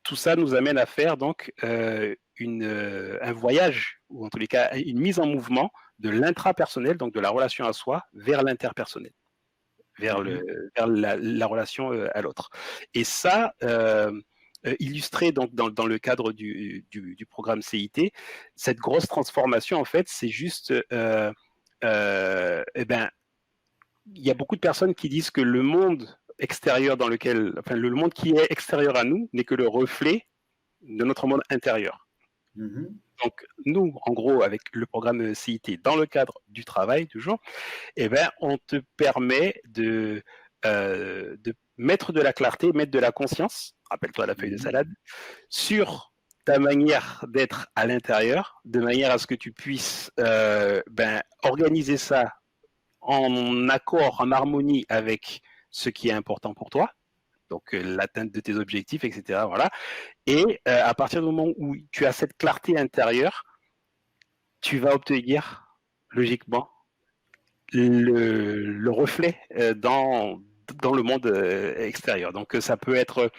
tout ça nous amène à faire donc un voyage, ou en tous les cas une mise en mouvement de l'intrapersonnel, donc de la relation à soi, vers l'interpersonnel, vers la relation à l'autre. Et ça, illustré donc dans le cadre du programme CIT, cette grosse transformation, en fait, c'est juste, il y a beaucoup de personnes qui disent que le monde extérieur le monde qui est extérieur à nous n'est que le reflet de notre monde intérieur. Donc, nous, en gros, avec le programme CIT, dans le cadre du travail, toujours, on te permet de mettre de la clarté, mettre de la conscience, rappelle-toi la feuille de salade, sur ta manière d'être à l'intérieur, de manière à ce que tu puisses organiser ça en accord, en harmonie avec ce qui est important pour toi, donc l'atteinte de tes objectifs, etc. Voilà. Et à partir du moment où tu as cette clarté intérieure, tu vas obtenir logiquement le reflet dans le monde extérieur. Donc ça peut être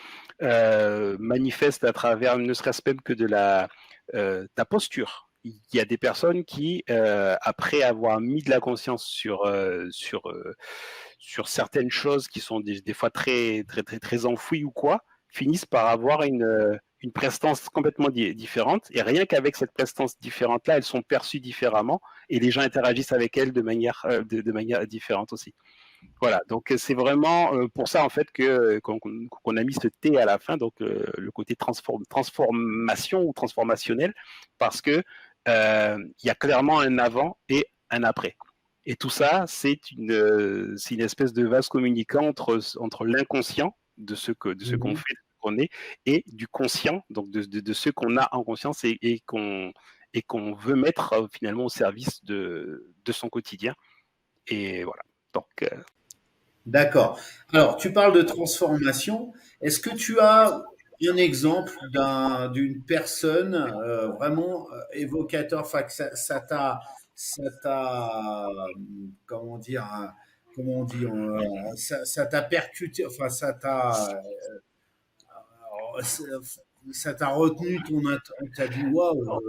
manifeste à travers ne serait-ce même que de ta posture. Il y a des personnes qui, après avoir mis de la conscience sur certaines choses qui sont des fois très, très, très, très enfouies ou quoi, finissent par avoir une prestance complètement différente. Et rien qu'avec cette prestance différente-là, elles sont perçues différemment et les gens interagissent avec elles de manière différente aussi. Voilà, donc c'est vraiment pour ça en fait qu'on a mis ce T à la fin, donc le côté transformation ou transformationnel, parce que il y a clairement un avant et un après. Et tout ça, c'est une espèce de vase communicant entre l'inconscient de ce qu'on fait, qu'on est, et du conscient, donc de ce qu'on a en conscience et qu'on veut mettre finalement au service de son quotidien. Et voilà. Donc, D'accord. Alors, tu parles de transformation. Est-ce que tu as un exemple d'une personne vraiment évocateur, enfin que ça t'a, comment on dit, ça t'a percuté, enfin ça t'a retenu t'as dit waouh,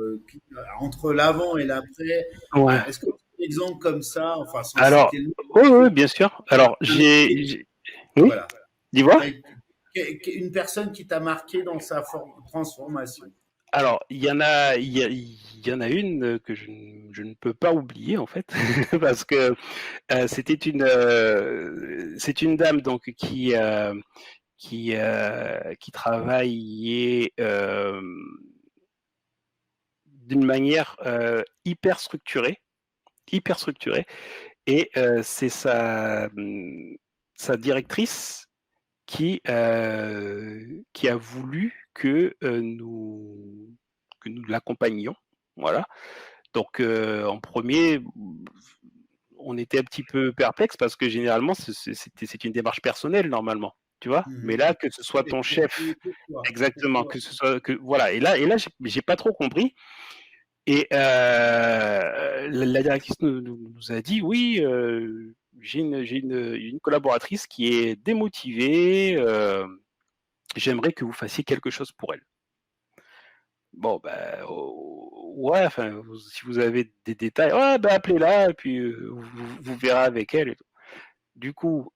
entre l'avant et l'après. ouais. Est-ce que tu as un exemple comme ça, enfin sans Alors, citer le nom, oui, bien sûr. Alors, oui, voilà. dis-moi. Une personne qui t'a marqué dans sa transformation. Alors, il y en a une que je ne peux pas oublier en fait, parce que c'est une dame donc qui travaillait d'une manière hyper structurée, et c'est sa directrice qui a voulu que nous l'accompagnions. Voilà. Donc, en premier, on était un petit peu perplexe parce que généralement, c'est une démarche personnelle normalement, tu vois. Mais là, que ce soit ton chef, exactement, que ce soit que voilà. Et là, j'ai pas trop compris. Et la directrice nous a dit oui, j'ai une collaboratrice qui est démotivée. J'aimerais que vous fassiez quelque chose pour elle. Bon, ben, ouais, enfin, si vous avez des détails, ouais, ben, appelez-la et puis vous verrez avec elle et tout. Du coup,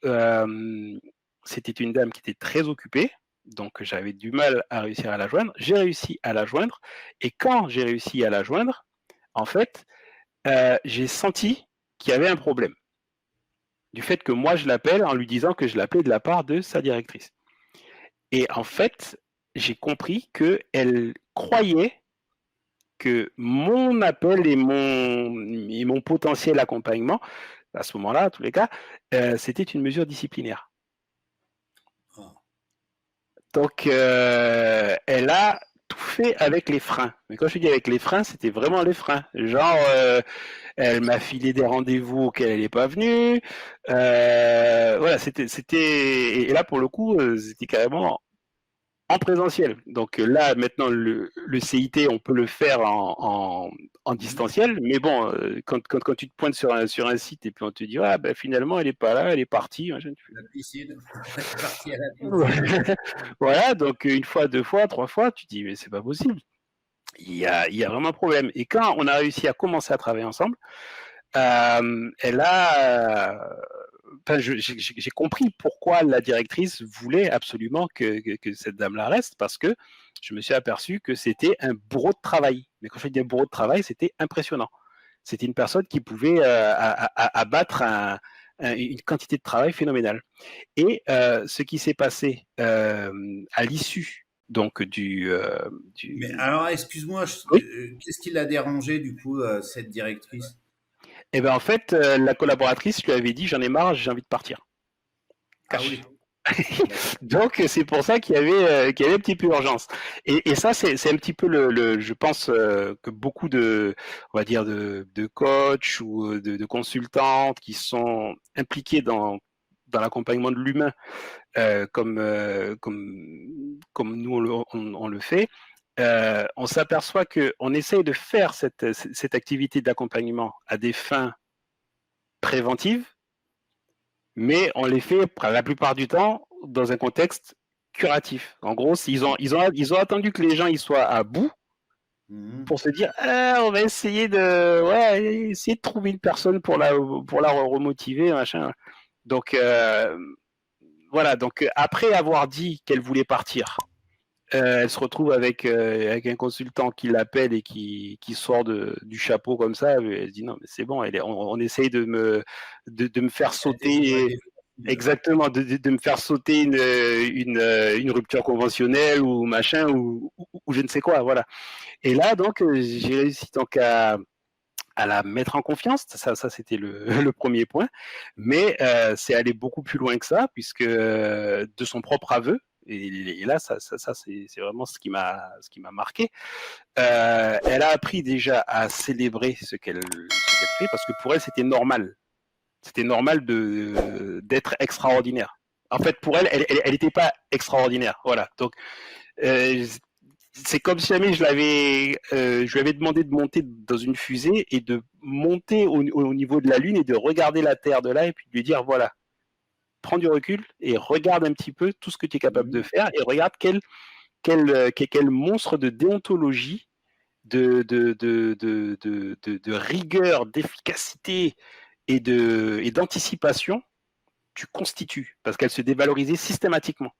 c'était une dame qui était très occupée, donc j'avais du mal à réussir à la joindre. J'ai réussi à la joindre, et quand j'ai réussi à la joindre, en fait, j'ai senti qu'il y avait un problème. Du fait que moi je l'appelle en lui disant que je l'appelais de la part de sa directrice. Et en fait, j'ai compris qu'elle croyait que mon appel et mon potentiel accompagnement, à ce moment-là, en tous les cas, c'était une mesure disciplinaire. Donc, elle a tout fait avec les freins. Mais quand je dis avec les freins, c'était vraiment les freins. Genre, elle m'a filé des rendez-vous auxquels elle n'est pas venue. Voilà, et là, pour le coup, c'était carrément en présentiel. Donc là, maintenant, le CIT, on peut le faire en distanciel, mais bon, quand tu te pointes sur un site et puis on te dit, ah ben finalement, elle n'est pas là, elle est partie. Machin, la piscine, elle est partie à la piscine. Voilà, donc une fois, deux fois, trois fois, tu te dis, mais c'est pas possible. Il y a vraiment un problème. Et quand on a réussi à commencer à travailler ensemble, elle a... Enfin, j'ai compris pourquoi la directrice voulait absolument que cette dame-là reste, parce que je me suis aperçu que c'était un bourreau de travail. Mais quand je dis un bourreau de travail, c'était impressionnant. C'était une personne qui pouvait abattre une quantité de travail phénoménale. Et ce qui s'est passé à l'issue donc Mais alors, excuse-moi, oui. Qu'est-ce qui l'a dérangé du coup, cette directrice? Et ben en fait, la collaboratrice lui avait dit j'en ai marre, j'ai envie de partir. Ah oui. Donc c'est pour ça qu'il y avait un petit peu urgence. Et ça c'est un petit peu je pense que beaucoup on va dire de coachs ou de consultantes qui sont impliqués dans l'accompagnement de l'humain, comme nous on le fait. On s'aperçoit qu'on essaye de faire cette activité d'accompagnement à des fins préventives, mais on les fait la plupart du temps dans un contexte curatif. En gros, ils ont attendu que les gens ils soient à bout pour se dire on va essayer de trouver une personne pour la remotiver, machin. Donc voilà, donc après avoir dit qu'elle voulait partir, elle se retrouve avec un consultant qui l'appelle et qui sort du chapeau comme ça. Elle se dit non mais c'est bon, on essaye de me faire sauter. Exactement, de me faire sauter une rupture conventionnelle ou machin ou je ne sais quoi, voilà. Et là donc j'ai réussi donc à la mettre en confiance, ça c'était le premier point, mais c'est aller beaucoup plus loin que ça puisque de son propre aveu. Et là, ça c'est vraiment ce qui m'a marqué. Elle a appris déjà à célébrer ce qu'elle fait parce que pour elle c'était normal. C'était normal d'être extraordinaire. En fait, pour elle, elle n'était pas extraordinaire. Voilà. Donc, c'est comme si jamais je lui avais demandé de monter dans une fusée et de monter au niveau de la Lune et de regarder la Terre de là et puis de lui dire voilà, prends du recul et regarde un petit peu tout ce que tu es capable de faire et regarde quel monstre de déontologie, de rigueur, d'efficacité et d'anticipation tu constitues, parce qu'elle se dévalorisait systématiquement.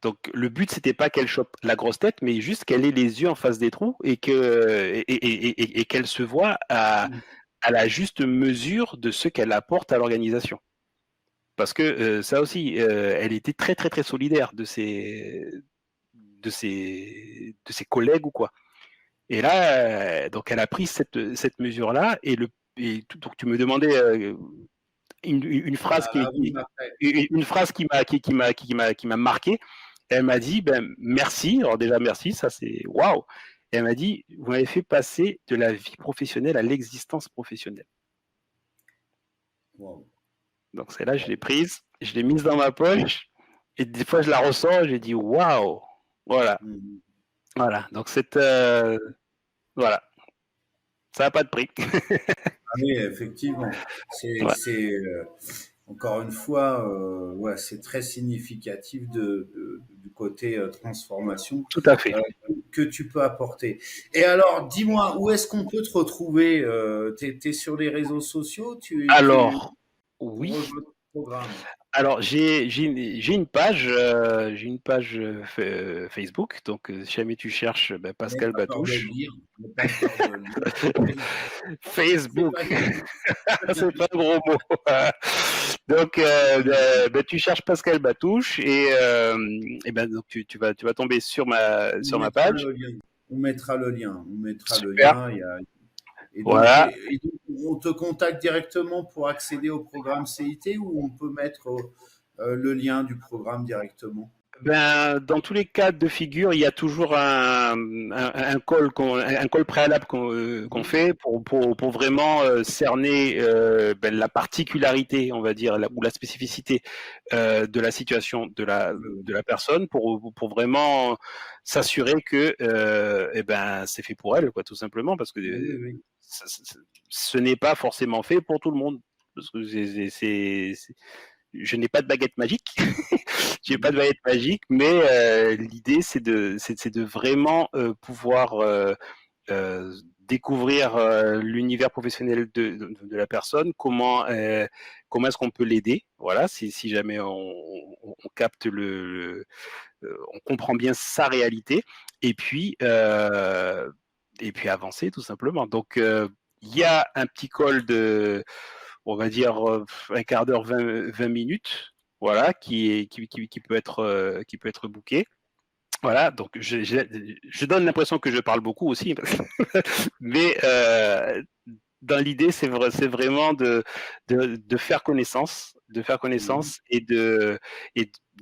Donc le but c'était pas qu'elle chope la grosse tête, mais juste qu'elle ait les yeux en face des trous et qu'elle se voit à la juste mesure de ce qu'elle apporte à l'organisation. Parce que ça aussi, elle était très très très solidaire de ses collègues ou quoi. Et là, donc elle a pris cette mesure-là donc tu me demandais une phrase une phrase qui m'a marqué. Elle m'a dit ben merci. Alors déjà merci, ça c'est waouh. Elle m'a dit vous m'avez fait passer de la vie professionnelle à l'existence professionnelle. Wow. Donc celle-là je l'ai prise, je l'ai mise dans ma poche et des fois je la ressors, j'ai dit waouh. Voilà. Voilà. Donc voilà. Ça n'a pas de prix. Oui, effectivement. C'est encore une fois, ouais, c'est très significatif du côté transformation Tout à fait. que tu peux apporter. Et alors, dis-moi, où est-ce qu'on peut te retrouver? Tu es sur les réseaux sociaux? Alors, pour oui. rejoindre le programme. Alors, j'ai une page, Facebook. Donc, si jamais tu cherches Pascal Batouche. Facebook, c'est pas un gros mot. Donc, tu cherches Pascal Batouche et donc tu vas tomber sur ma page. On mettra le lien. Super. Et donc, voilà. Et donc, on te contacte directement pour accéder au programme CIT ou on peut mettre le lien du programme directement? Dans tous les cas de figure, il y a toujours un call préalable qu'on fait pour vraiment cerner la particularité, on va dire, ou la spécificité de la situation de la personne pour vraiment s'assurer que c'est fait pour elle, quoi, tout simplement, parce que Oui. ce n'est pas forcément fait pour tout le monde. Parce que je n'ai pas de baguette magique. J'ai pas de baguette magique, mais l'idée c'est de vraiment pouvoir découvrir l'univers professionnel de la personne, comment est-ce qu'on peut l'aider, voilà, si jamais on capte on comprend bien sa réalité, et puis avancer tout simplement. Donc il y a un petit call on va dire un quart d'heure, 20 minutes, voilà, qui peut être booké. Voilà, donc je donne l'impression que je parle beaucoup aussi, mais dans l'idée, c'est vraiment de faire connaissance, et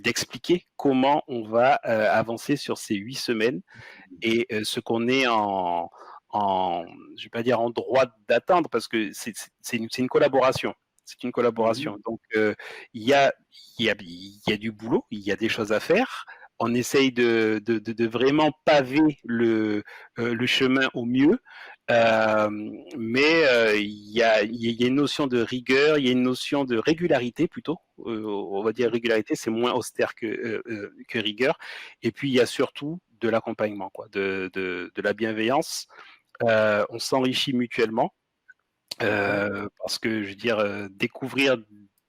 d'expliquer comment on va avancer sur ces 8 semaines et ce qu'on est je vais pas dire en droit d'attendre, parce que c'est une collaboration. C'est une collaboration. Donc il y a du boulot, il y a des choses à faire. On essaye de vraiment paver le chemin au mieux. Mais il y a une notion de rigueur, il y a une notion de régularité plutôt. On va dire régularité, c'est moins austère que rigueur. Et puis il y a surtout de l'accompagnement, quoi, de la bienveillance. On s'enrichit mutuellement parce que, je veux dire, découvrir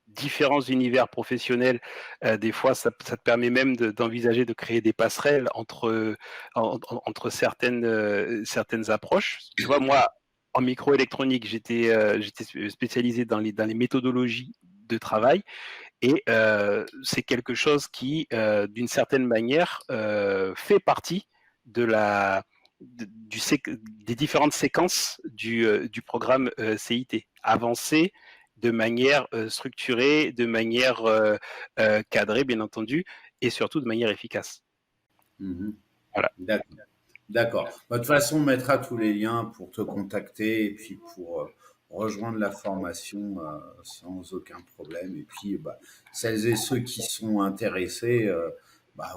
différents univers professionnels, des fois ça te permet même d'envisager de créer des passerelles entre certaines approches. Tu vois, moi, en microélectronique, j'étais spécialisé dans les méthodologies de travail, et c'est quelque chose qui, d'une certaine manière, fait partie des différentes séquences du programme CIT. Avancer de manière structurée, de manière cadrée, bien entendu, et surtout de manière efficace. Voilà. D'accord. De toute façon, on mettra tous les liens pour te contacter et puis pour rejoindre la formation sans aucun problème. Et puis, celles et ceux qui sont intéressés,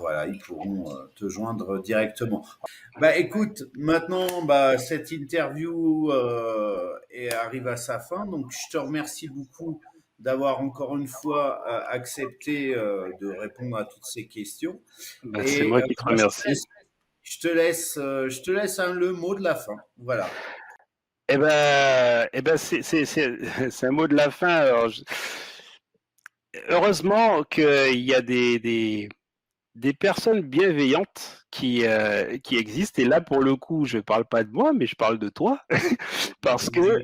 voilà, ils pourront te joindre directement. Écoute, maintenant, cette interview arrive à sa fin. Donc, je te remercie beaucoup d'avoir encore une fois accepté de répondre à toutes ces questions. C'est moi qui te remercie. Je te laisse le mot de la fin. Voilà. C'est un mot de la fin. Alors, heureusement qu'il y a des des personnes bienveillantes qui existent. Et là, pour le coup, je parle pas de moi, mais je parle de toi. Parce que...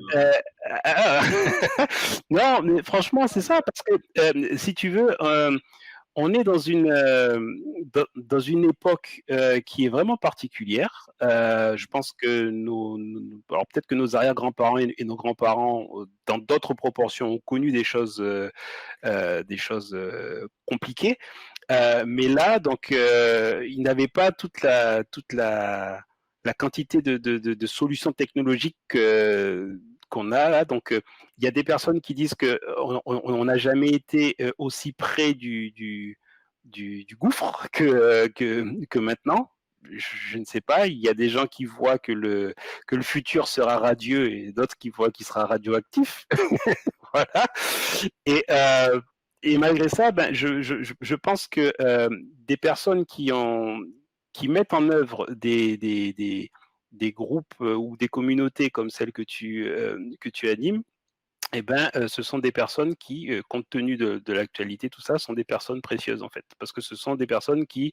non, mais franchement, c'est ça. Parce que, si tu veux... on est dans une époque qui est vraiment particulière. Je pense que alors peut-être que nos arrière-grands-parents et nos grands-parents, dans d'autres proportions, ont connu des choses compliquées. Mais là, donc, ils n'avaient pas toute la quantité de solutions technologiques qu'on a là. Donc, il y a des personnes qui disent qu'on n'a jamais été aussi près du gouffre que maintenant. Je ne sais pas. Il y a des gens qui voient que le futur sera radieux et d'autres qui voient qu'il sera radioactif. Voilà. Et malgré ça, ben, je pense que des personnes qui mettent en œuvre des groupes ou des communautés comme celles que tu animes, eh ben, ce sont des personnes qui, compte tenu de l'actualité, tout ça, sont des personnes précieuses en fait. Parce que ce sont des personnes qui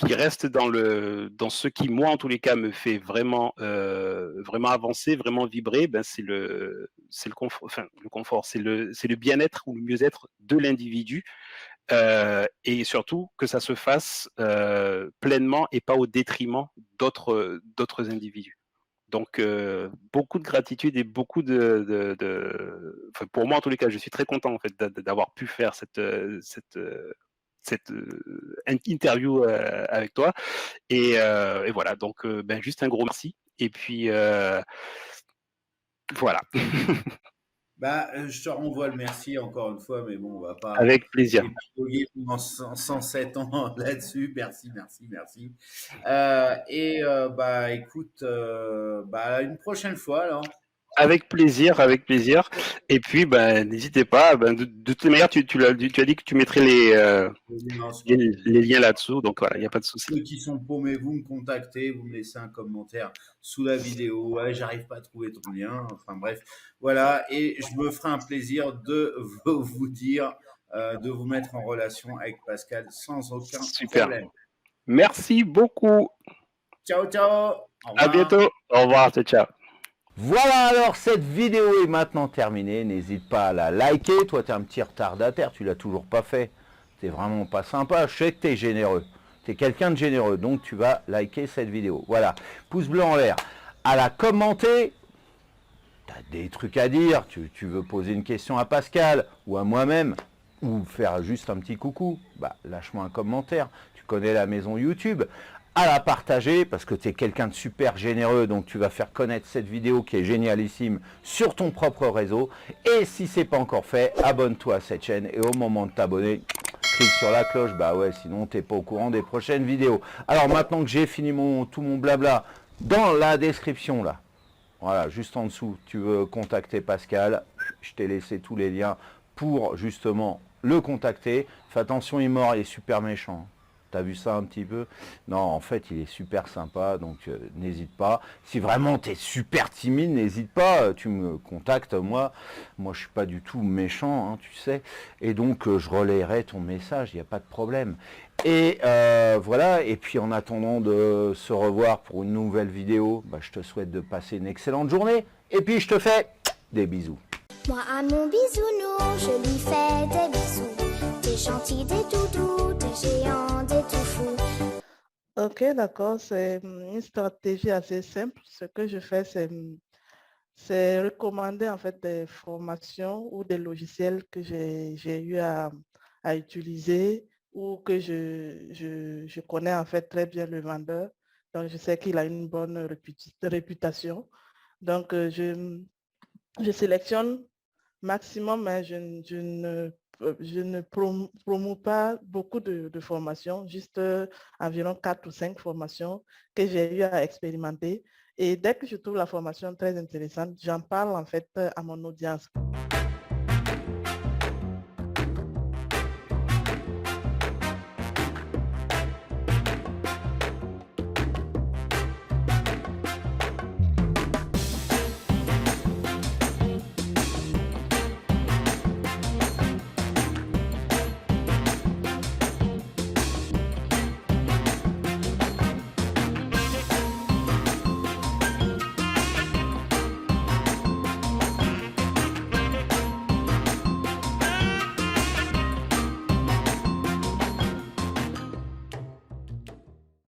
restent dans ce qui, moi, en tous les cas, me fait vraiment avancer, vraiment vibrer, ben, c'est le confort, enfin, le confort, c'est le bien-être ou le mieux-être de l'individu, et surtout que ça se fasse pleinement et pas au détriment d'autres individus. Donc, beaucoup de gratitude et beaucoup enfin, pour moi, en tous les cas, je suis très content en fait d'avoir pu faire cette interview avec toi. Et voilà, donc ben, juste un gros merci. Et puis voilà. Bah, je te renvoie le merci encore une fois, mais bon, on va pas Avec plaisir. épiloguer pendant 107 ans là-dessus. Merci, merci, merci. Bah, écoute, bah, une prochaine fois, alors. Avec plaisir, avec plaisir. Et puis, ben, n'hésitez pas. Ben, de toute manière, tu as dit que tu mettrais les liens là-dessous. Donc voilà, il n'y a pas de souci. Ceux qui sont paumés, vous me contactez, vous me laissez un commentaire sous la vidéo. Ouais, j'arrive pas à trouver ton lien. Enfin bref, voilà. Et je me ferai un plaisir de vous dire, de vous mettre en relation avec Pascal sans aucun Super. problème. Merci beaucoup. Ciao, ciao. Au revoir. À bientôt. Au revoir. Ciao, ciao. Voilà, alors cette vidéo est maintenant terminée. N'hésite pas à la liker. Toi, tu es un petit retardataire, tu l'as toujours pas fait. T'es vraiment pas sympa. Je sais que tu es généreux. Tu es quelqu'un de généreux, donc tu vas liker cette vidéo. Voilà, pouce bleu en l'air. À la commenter. Tu as des trucs à dire. Tu veux poser une question à Pascal ou à moi-même, ou faire juste un petit coucou. Bah, lâche-moi un commentaire. Tu connais la maison YouTube. À la partager parce que tu es quelqu'un de super généreux, donc tu vas faire connaître cette vidéo qui est génialissime sur ton propre réseau. Et si ce n'est pas encore fait, abonne-toi à cette chaîne et au moment de t'abonner, clique sur la cloche, bah ouais, sinon tu n'es pas au courant des prochaines vidéos. Alors maintenant que j'ai fini tout mon blabla, dans la description là, voilà, juste en dessous, tu veux contacter Pascal, je t'ai laissé tous les liens pour justement le contacter. Fais attention, il est mort, il est super méchant. T'as vu ça un petit peu? Non, en fait, il est super sympa, donc n'hésite pas. Si vraiment tu es super timide, n'hésite pas, tu me contactes, moi je suis pas du tout méchant, hein, tu sais. Et donc, je relayerai ton message, il n'y a pas de problème. Et voilà, et puis en attendant de se revoir pour une nouvelle vidéo, bah, je te souhaite de passer une excellente journée. Et puis, je te fais des bisous. Moi à mon bisounours, je lui fais des bisous. Des gentils, des doudous, des géants, des tout fous. Ok, d'accord, c'est une stratégie assez simple. Ce que je fais, c'est recommander en fait des formations ou des logiciels que j'ai eu à utiliser ou que je connais en fait très bien le vendeur. Donc, je sais qu'il a une bonne réputation. Donc, je sélectionne maximum, mais je ne promous pas beaucoup de formations, juste environ 4 ou 5 formations que j'ai eu à expérimenter. Et dès que je trouve la formation très intéressante, j'en parle en fait à mon audience.